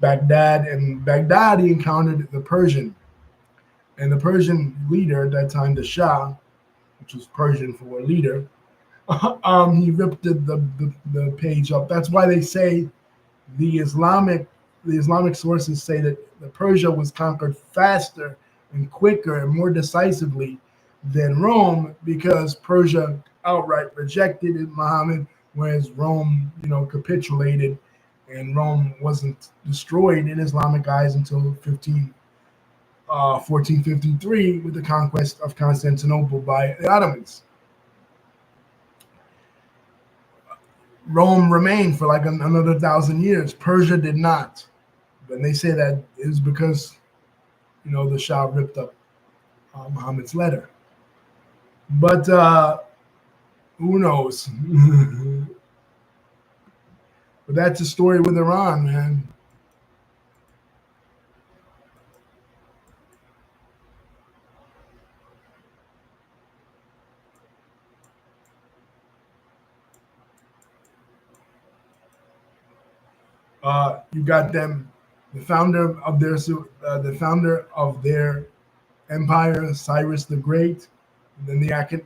Baghdad, and Baghdad he encountered the Persian. And the Persian leader at that time, the Shah, which was Persian for a leader, He ripped the page up. That's why they say the Islamic the Islamic sources say that the Persia was conquered faster and quicker and more decisively than Rome, because Persia outright rejected Muhammad, whereas Rome, capitulated, and Rome wasn't destroyed in Islamic eyes until 1453 with the conquest of Constantinople by the Ottomans. Rome remained for like another 1,000 years. Persia did not. And they say that is because, the Shah ripped up Muhammad's letter. But who knows? But that's the story with Iran, man. You got them, the founder of their empire, Cyrus the Great. And then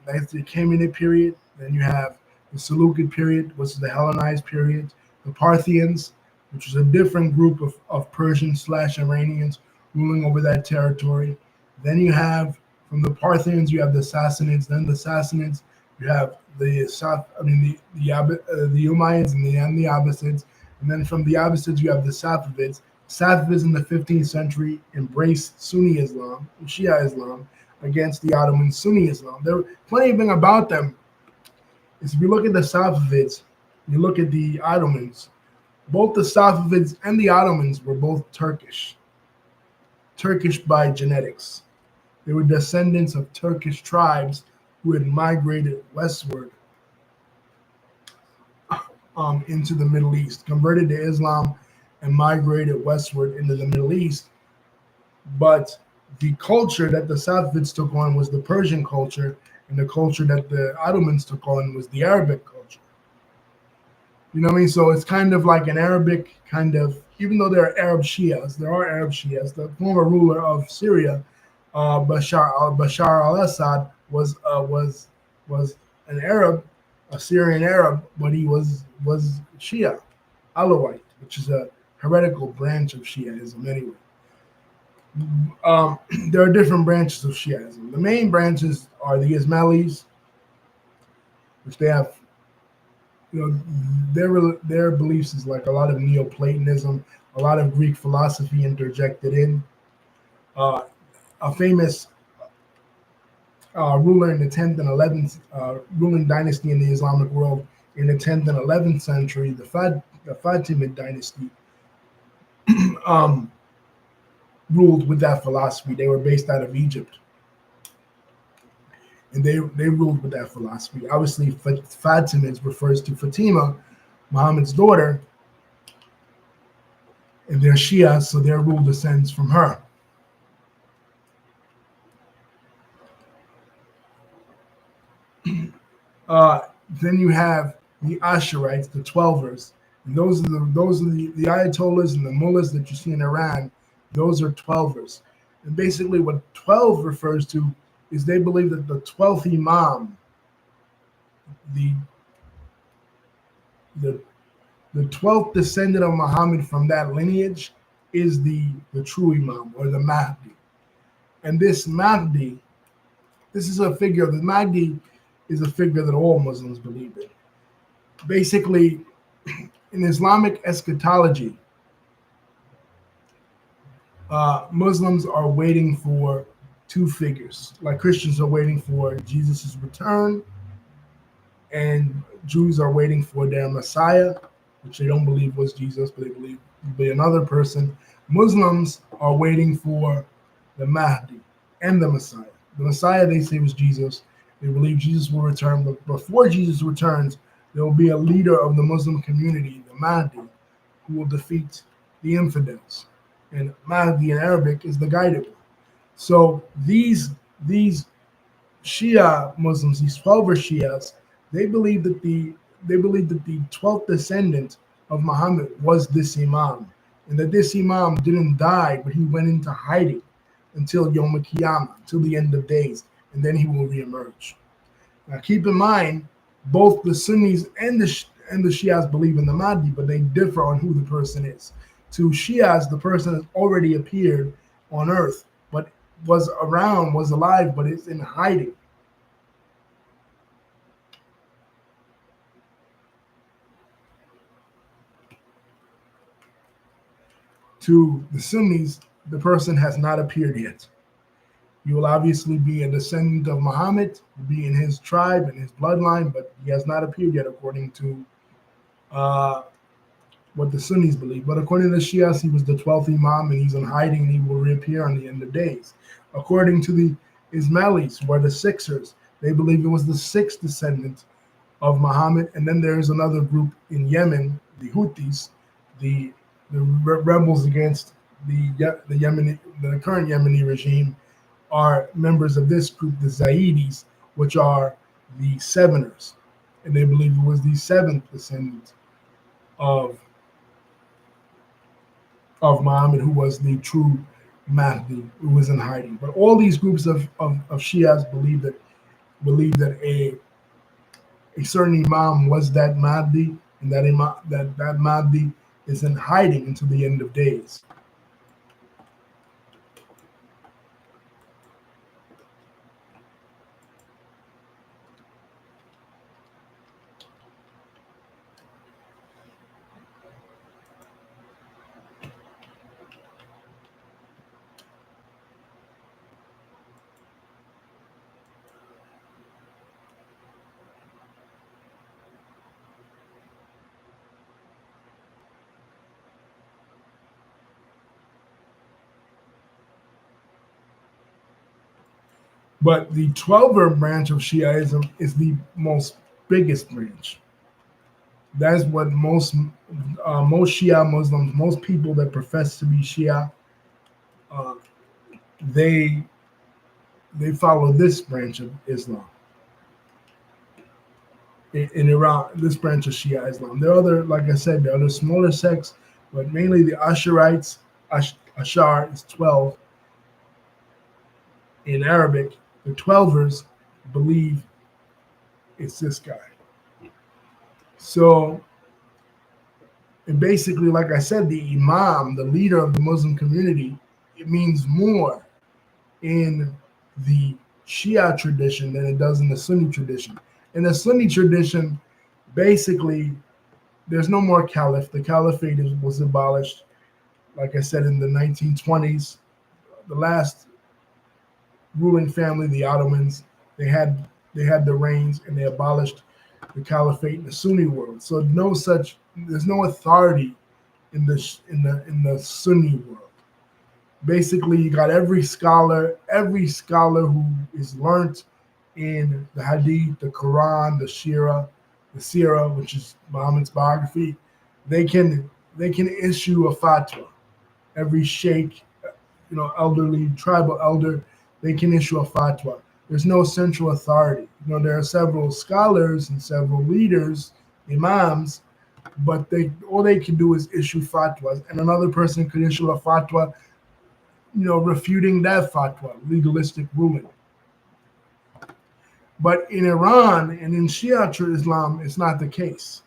that's the Achaemenid period. Then you have the Seleucid period, which is the Hellenized period. The Parthians, which is a different group of Persian/Iranians ruling over that territory. Then you have, from the Parthians, you have the Sassanids. Then the Sassanids, you have the Umayyads and the Abbasids. And then from the Abbasids, you have the Safavids. Safavids in the 15th century embraced Sunni Islam, Shia Islam, against the Ottoman Sunni Islam. The funny thing about them is, if you look at the Safavids, you look at the Ottomans, both the Safavids and the Ottomans were both Turkish by genetics. They were descendants of Turkish tribes who had migrated westward into the Middle East, converted to Islam, and migrated westward into the Middle East. But the culture that the Safavids took on was the Persian culture, and the culture that the Ottomans took on was the Arabic culture. You know what I mean? So it's kind of like an Arabic kind of, even though there are Arab Shias, the former ruler of Syria, Bashar al-Assad was an Arab, a Syrian Arab, but he was Shia, Alawite, which is a heretical branch of Shiaism anyway. There are different branches of Shiaism. The main branches are the Ismailis, which they have, their beliefs is like a lot of Neoplatonism, a lot of Greek philosophy interjected in. A famous ruler in the 10th and 11th, ruling dynasty in the Islamic world in the 10th and 11th century, the Fatimid dynasty, ruled with that philosophy. They were based out of Egypt, and they ruled with that philosophy. Obviously, Fatimids refers to Fatima, Muhammad's daughter, and they're Shia, so their rule descends from her. Then you have the Asherites, the Twelvers. And those are the Ayatollahs and the mullahs that you see in Iran. Those are Twelvers. And basically what 12 refers to is they believe that the 12th Imam, the 12th descendant of Muhammad from that lineage, is the true Imam, or the Mahdi. And this Mahdi, the Mahdi is a figure that all Muslims believe in. Basically, in Islamic eschatology, Muslims are waiting for two figures, like Christians are waiting for Jesus' return, and Jews are waiting for their Messiah, which they don't believe was Jesus, but they believe will be another person. Muslims are waiting for the Mahdi and the Messiah. The Messiah, they say, was Jesus. They believe Jesus will return, but before Jesus returns, there will be a leader of the Muslim community, the Mahdi, who will defeat the infidels. And Mahdi in Arabic is the guided one. So these Shia Muslims, these 12 Shias, they believe that the 12th descendant of Muhammad was this Imam, and that this Imam didn't die, but he went into hiding until Yom Kippur, until the end of days, and then he will reemerge. Now keep in mind Both the Sunnis and the Shias believe in the Mahdi, but they differ on who the person is. To Shias, the person has already appeared on earth, but was around, was alive, but is in hiding. To the Sunnis, the person has not appeared yet. You will obviously be a descendant of Muhammad, be in his tribe and his bloodline, but he has not appeared yet, according to uh, what the Sunnis believe. But according to the Shias, he was the 12th Imam and he's in hiding and he will reappear on the end of days. According to the Ismailis, who are the Sixers, they believe it was the sixth descendant of Muhammad. And then there's another group in Yemen, the Houthis, the rebels against the current Yemeni regime, are members of this group, the Zaidis, which are the Seveners, and they believe it was the seventh descendant of Muhammad, who was the true Mahdi, who was in hiding. But all these groups of Shias believe that a certain Imam was that Mahdi, and that Mahdi is in hiding until the end of days. But the Twelver branch of Shiaism is the most biggest branch. That's what most Shia Muslims, most people that profess to be Shia, uh, they follow this branch of Islam. In Iran, this branch of Shia Islam. There are other, like I said, there are other smaller sects, but mainly the Asharites. Ashar is 12 in Arabic. The Twelvers believe it's this guy. So, and basically, like I said, the Imam, the leader of the Muslim community, it means more in the Shia tradition than it does in the Sunni tradition. In the Sunni tradition, basically, there's no more caliph. The caliphate was abolished, like I said, in the 1920s. The last ruling family, the Ottomans, they had the reigns and they abolished the caliphate in the Sunni world. So there's no authority in the Sunni world. Basically, you got every scholar who is learnt in the Hadith, the Quran, the Sirah, which is Muhammad's biography. They can issue a fatwa. Every sheikh, elderly tribal elder, they can issue a fatwa. There's no central authority. There are several scholars and several leaders, imams, but all they can do is issue fatwas, and another person could issue a fatwa, refuting that fatwa, legalistic ruling. But in Iran and in Shia Islam, it's not the case.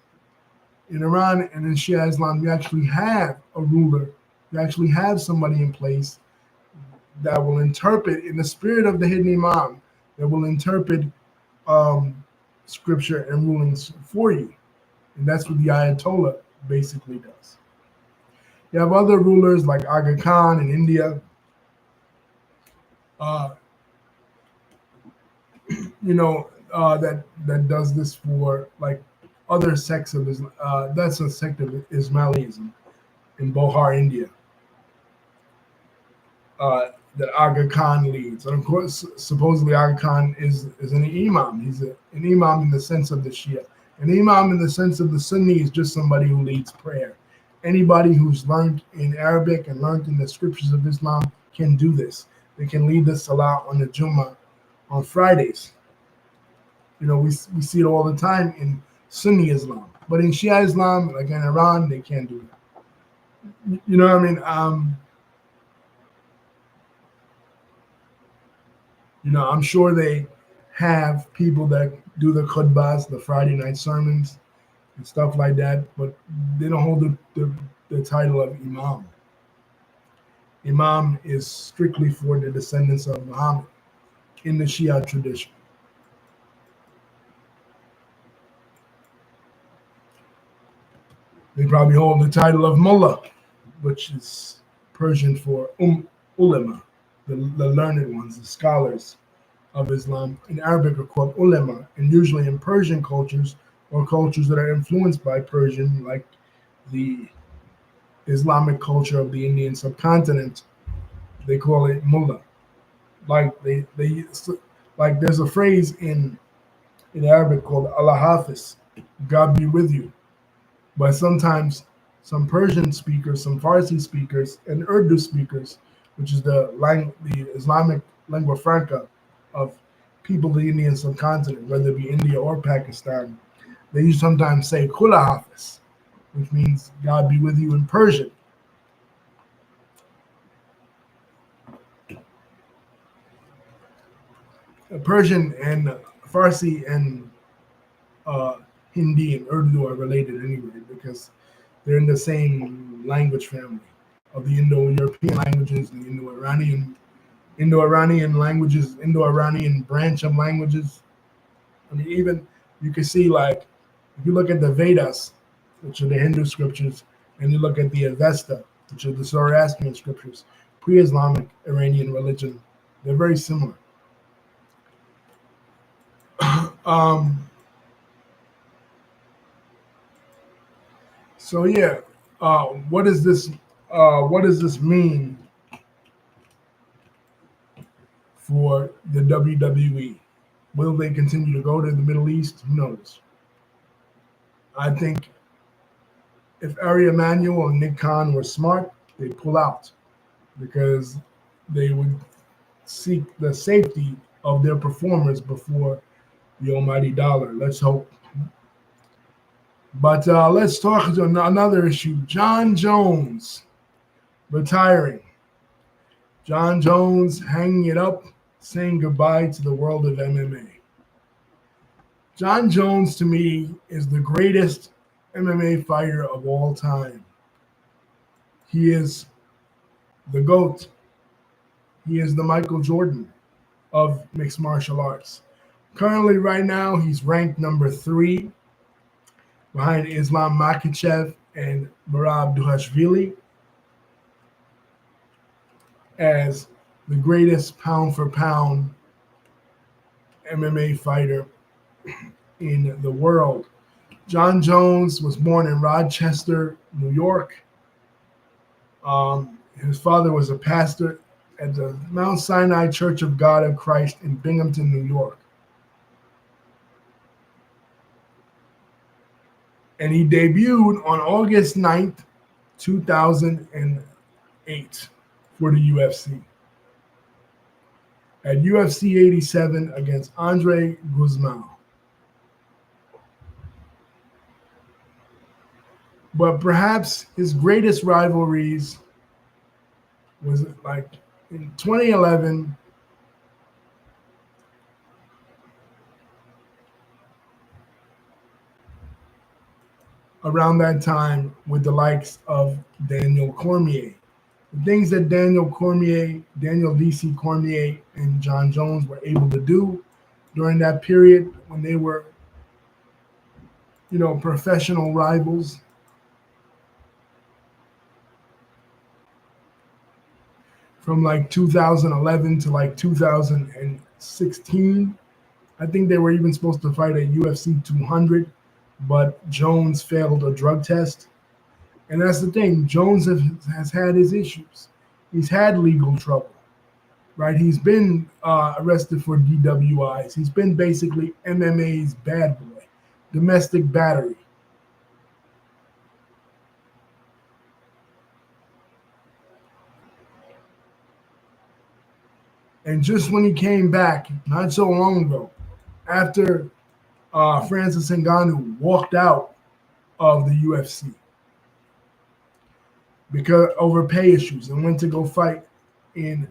In Iran and in Shia Islam, you actually have a ruler. You actually have somebody in place that will interpret, in the spirit of the hidden Imam, that will interpret scripture and rulings for you. And that's what the Ayatollah basically does. You have other rulers like Aga Khan in India. That does this for like other sects of Islam. That's a sect of Ismailism in Bohar, India. That Aga Khan leads. And of course, supposedly Aga Khan is an imam. He's an imam in the sense of the Shia. An imam in the sense of the Sunni is just somebody who leads prayer. Anybody who's learned in Arabic and learned in the scriptures of Islam can do this. They can lead the Salah on the Jummah on Fridays. We see it all the time in Sunni Islam. But in Shia Islam, like in Iran, they can't do that. You know what I mean? I'm sure they have people that do the khutbahs, the Friday night sermons, and stuff like that, but they don't hold the title of Imam. Imam is strictly for the descendants of Muhammad in the Shia tradition. They probably hold the title of Mullah, which is Persian for ulama, the learned ones, the scholars of Islam. In Arabic are called ulama, and usually in Persian cultures or cultures that are influenced by Persian, like the Islamic culture of the Indian subcontinent, they call it mullah. Like they like there's a phrase in Arabic called Allah Hafiz, God be with you. But sometimes some Persian speakers, some Farsi speakers, and Urdu speakers, which is the Islamic lingua franca of people of the Indian subcontinent, whether it be India or Pakistan, they sometimes say Kula Hafiz, which means God be with you in Persian. Persian and Farsi and uh, Hindi and Urdu are related anyway because they're in the same language family of the Indo-European languages, the Indo-Iranian languages, Indo-Iranian branch of languages. I mean, even you can see like if you look at the Vedas, which are the Hindu scriptures, and you look at the Avesta, which are the Zoroastrian scriptures, pre-Islamic Iranian religion, they're very similar. um, so yeah, what does this mean for the WWE? Will they continue to go to the Middle East? Who knows? I think if Ari Emanuel and Nick Khan were smart, they'd pull out because they would seek the safety of their performers before the almighty dollar. Let's hope. But let's talk to another issue. John Jones retiring. John Jones hanging it up, saying goodbye to the world of MMA. John Jones, to me, is the greatest MMA fighter of all time. He is the GOAT. He is the Michael Jordan of mixed martial arts. Currently, right now, he's ranked number 3 behind Islam Makhachev and Merab Dvalishvili as the greatest pound for pound MMA fighter in the world. John Jones was born in Rochester, New York. His father was a pastor at the Mount Sinai Church of God of Christ in Binghamton, New York. And he debuted on August 9th, 2008 for the UFC. At UFC 87 against Andre Guzman. But perhaps his greatest rivalries was like in 2011, around that time with the likes of Daniel Cormier. The things that Daniel DC Cormier, and John Jones were able to do during that period when they were, professional rivals. From like 2011 to like 2016. I think they were even supposed to fight at UFC 200, but Jones failed a drug test. And that's the thing. Jones has had his issues. He's had legal trouble, right? He's been arrested for DWIs. He's been basically MMA's bad boy, domestic battery. And just when he came back, not so long ago, after Francis Ngannou walked out of the UFC because over pay issues and went to go fight in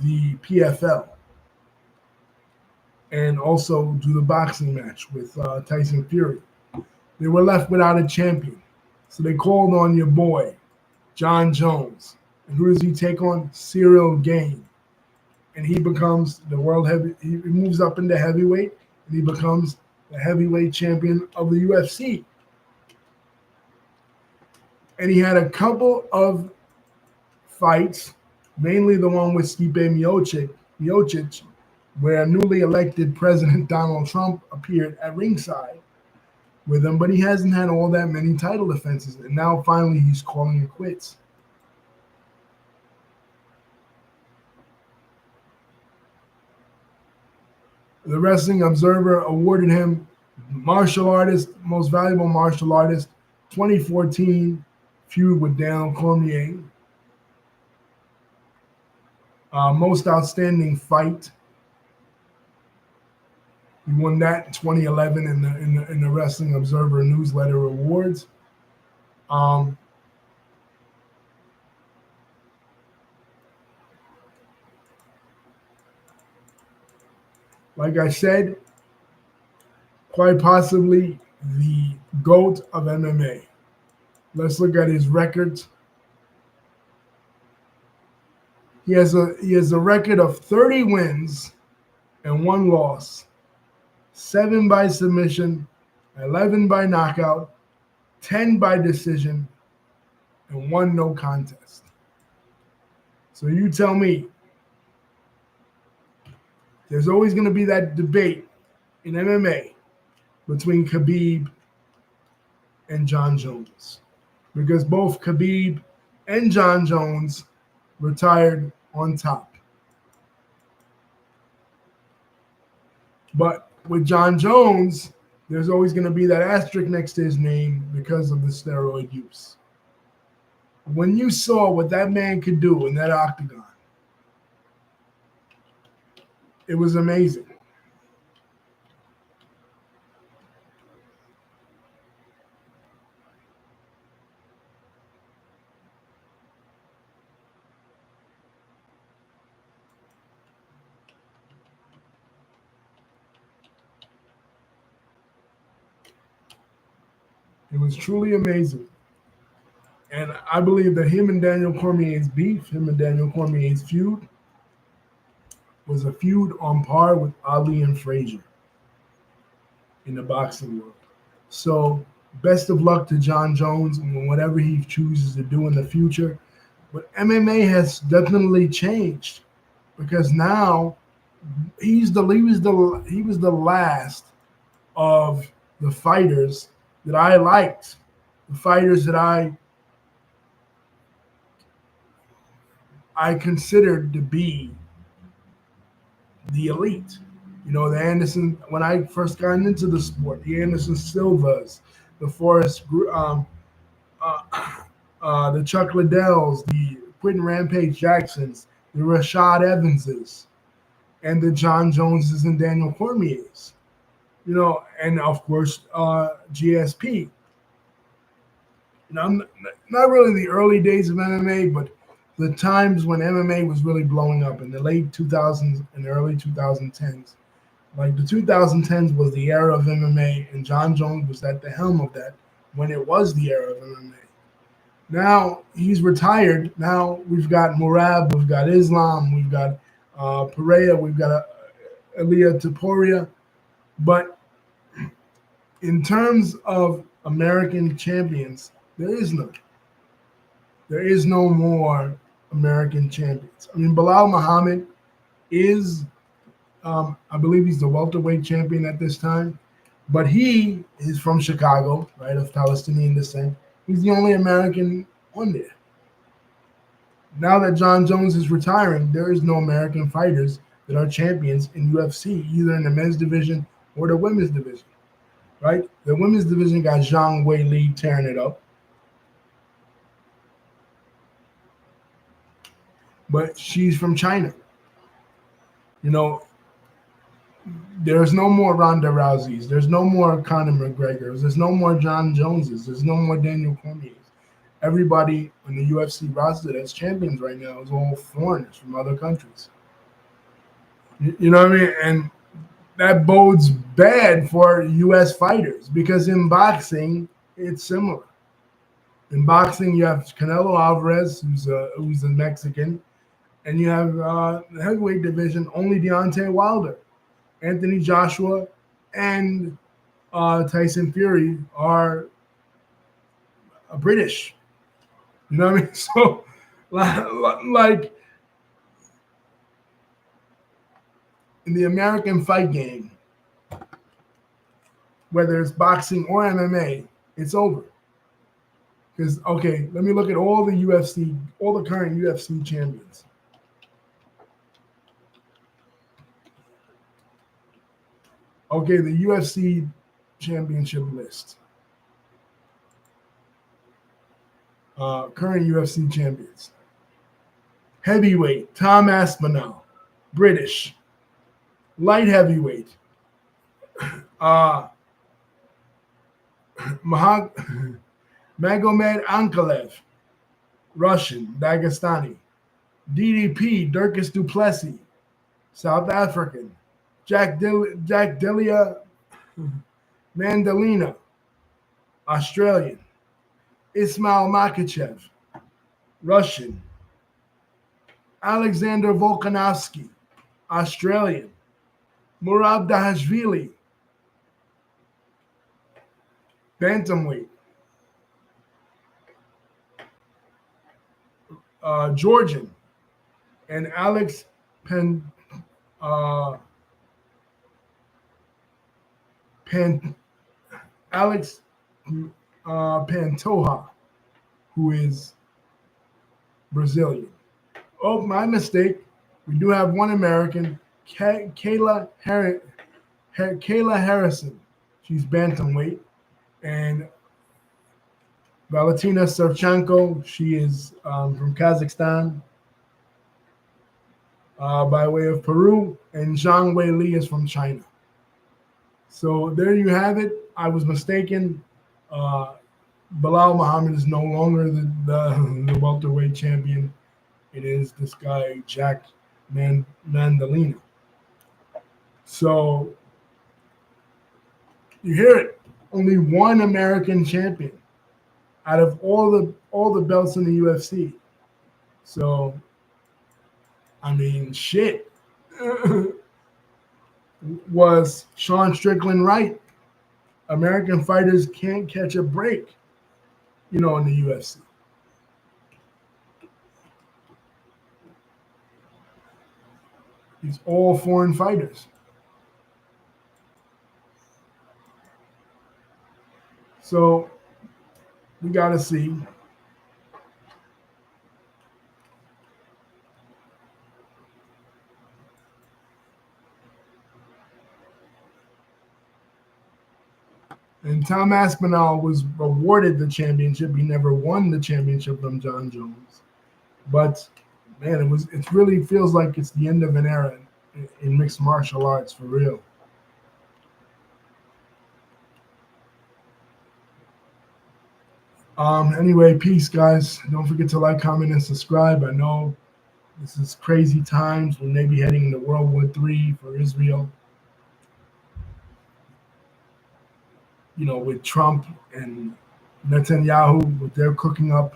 the PFL. and also do the boxing match with Tyson Fury. They were left without a champion. So they called on your boy, John Jones. And who does he take on? Cyril Gane. And he becomes the world heavy. He moves up into heavyweight, and he becomes the heavyweight champion of the UFC. And he had a couple of fights, mainly the one with Stipe Miocic, where newly elected President Donald Trump appeared at ringside with him, but he hasn't had all that many title defenses, and now finally he's calling it quits. The Wrestling Observer awarded him most valuable martial artist, 2014 feud with Daniel Cormier. Most outstanding fight. He won that in 2011 in the Wrestling Observer newsletter awards. Like I said, quite possibly the GOAT of MMA. Let's look at his records. He has a record of 30 wins and 1 loss, 7 by submission, 11 by knockout, 10 by decision, and 1 no contest. So you tell me, there's always going to be that debate in MMA between Khabib and John Jones, because both Khabib and John Jones retired on top. But with John Jones, there's always going to be that asterisk next to his name because of the steroid use. When you saw what that man could do in that octagon, it was amazing. It was truly amazing. And I believe that him and Daniel Cormier's feud, was a feud on par with Ali and Frazier in the boxing world. So best of luck to John Jones and whatever he chooses to do in the future. But MMA has definitely changed, because now he was the last of the fighters that I liked, the fighters that I considered to be the elite. You know, the Anderson, when I first got into the sport, the Anderson Silvas, the the Chuck Liddells, the Quentin Rampage Jacksons, the Rashad Evanses, and the John Joneses and Daniel Cormiers. You know, and of course, GSP. You know, not really the early days of MMA, but the times when MMA was really blowing up in the late 2000s and early 2010s. Like the 2010s was the era of MMA, and John Jones was at the helm of that when it was the era of MMA. Now he's retired. Now we've got Murad, we've got Islam, we've got Pereira, we've got Elia Taporia. But in terms of American champions, there is none. There is no more American champions. I mean, Bilal Muhammad is, I believe he's the welterweight champion at this time, but he is from Chicago, right, of Palestinian descent. He's the only American on there. Now that John Jones is retiring, there is no American fighters that are champions in UFC, either in the men's division or the women's division, right? The women's division got Zhang Weili tearing it up. But she's from China. You know, there's no more Ronda Rouseys. There's no more Conor McGregors. There's no more John Joneses. There's no more Daniel Cormiers. Everybody on the UFC roster that's champions right now is all foreigners from other countries. You know what I mean? And that bodes bad for U.S. fighters because in boxing it's similar. In boxing, you have Canelo Alvarez, who's a Mexican, and you have the heavyweight division only Deontay Wilder, Anthony Joshua, and Tyson Fury are British. You know what I mean? So, like in the American fight game, whether it's boxing or MMA, it's over. Because, okay, let me look at all the current UFC champions. Okay, the UFC championship list. Current UFC champions. Heavyweight, Tom Aspinall, British. Light heavyweight, Magomed Ankalev, Russian, Dagestani. DDP, Dirkus Duplessis, South African. Jack Delia Mandalina, Australian. Ismail Makachev, Russian. Alexander Volkanovski, Australian. Murad Dahashvili, bantamweight. Georgian. And Alex Pantoja, who is Brazilian. Oh, my mistake. We do have one American, Kayla Harrison. She's bantamweight. And Valentina Shevchenko, she is from Kazakhstan by way of Peru. And Zhang Weili is from China. So there you have it. I was mistaken. Bilal Muhammad is no longer the welterweight champion. It is this guy, Jack Mandalina. So you hear it. Only one American champion out of all the belts in the UFC. So, I mean, shit. Was Sean Strickland right? American fighters can't catch a break, in the UFC. These all foreign fighters. So we got to see. And Tom Aspinall was awarded the championship. He never won the championship from John Jones. But man, it really feels like it's the end of an era in mixed martial arts for real. Anyway, peace, guys. Don't forget to like, comment, and subscribe. I know this is crazy times. We may be heading into World War III for Israel. With Trump and Netanyahu, what they're cooking up.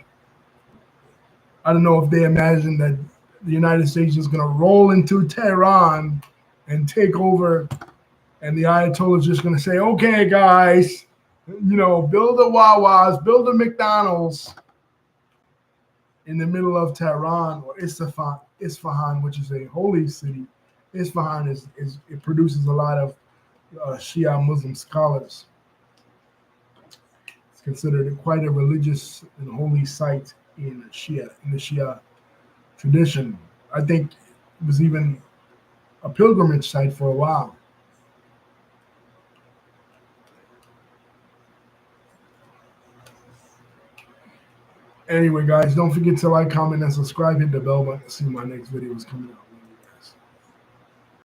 I don't know if they imagine that the United States is going to roll into Tehran and take over, and the Ayatollah is just going to say, okay, guys, build the Wawas, build the McDonald's in the middle of Tehran or Isfahan, which is a holy city. Isfahan it produces a lot of Shia Muslim scholars. It's considered quite a religious and holy site in the Shia tradition. I think it was even a pilgrimage site for a while. Anyway, guys, don't forget to like, comment, and subscribe. Hit the bell button to see my next videos coming out.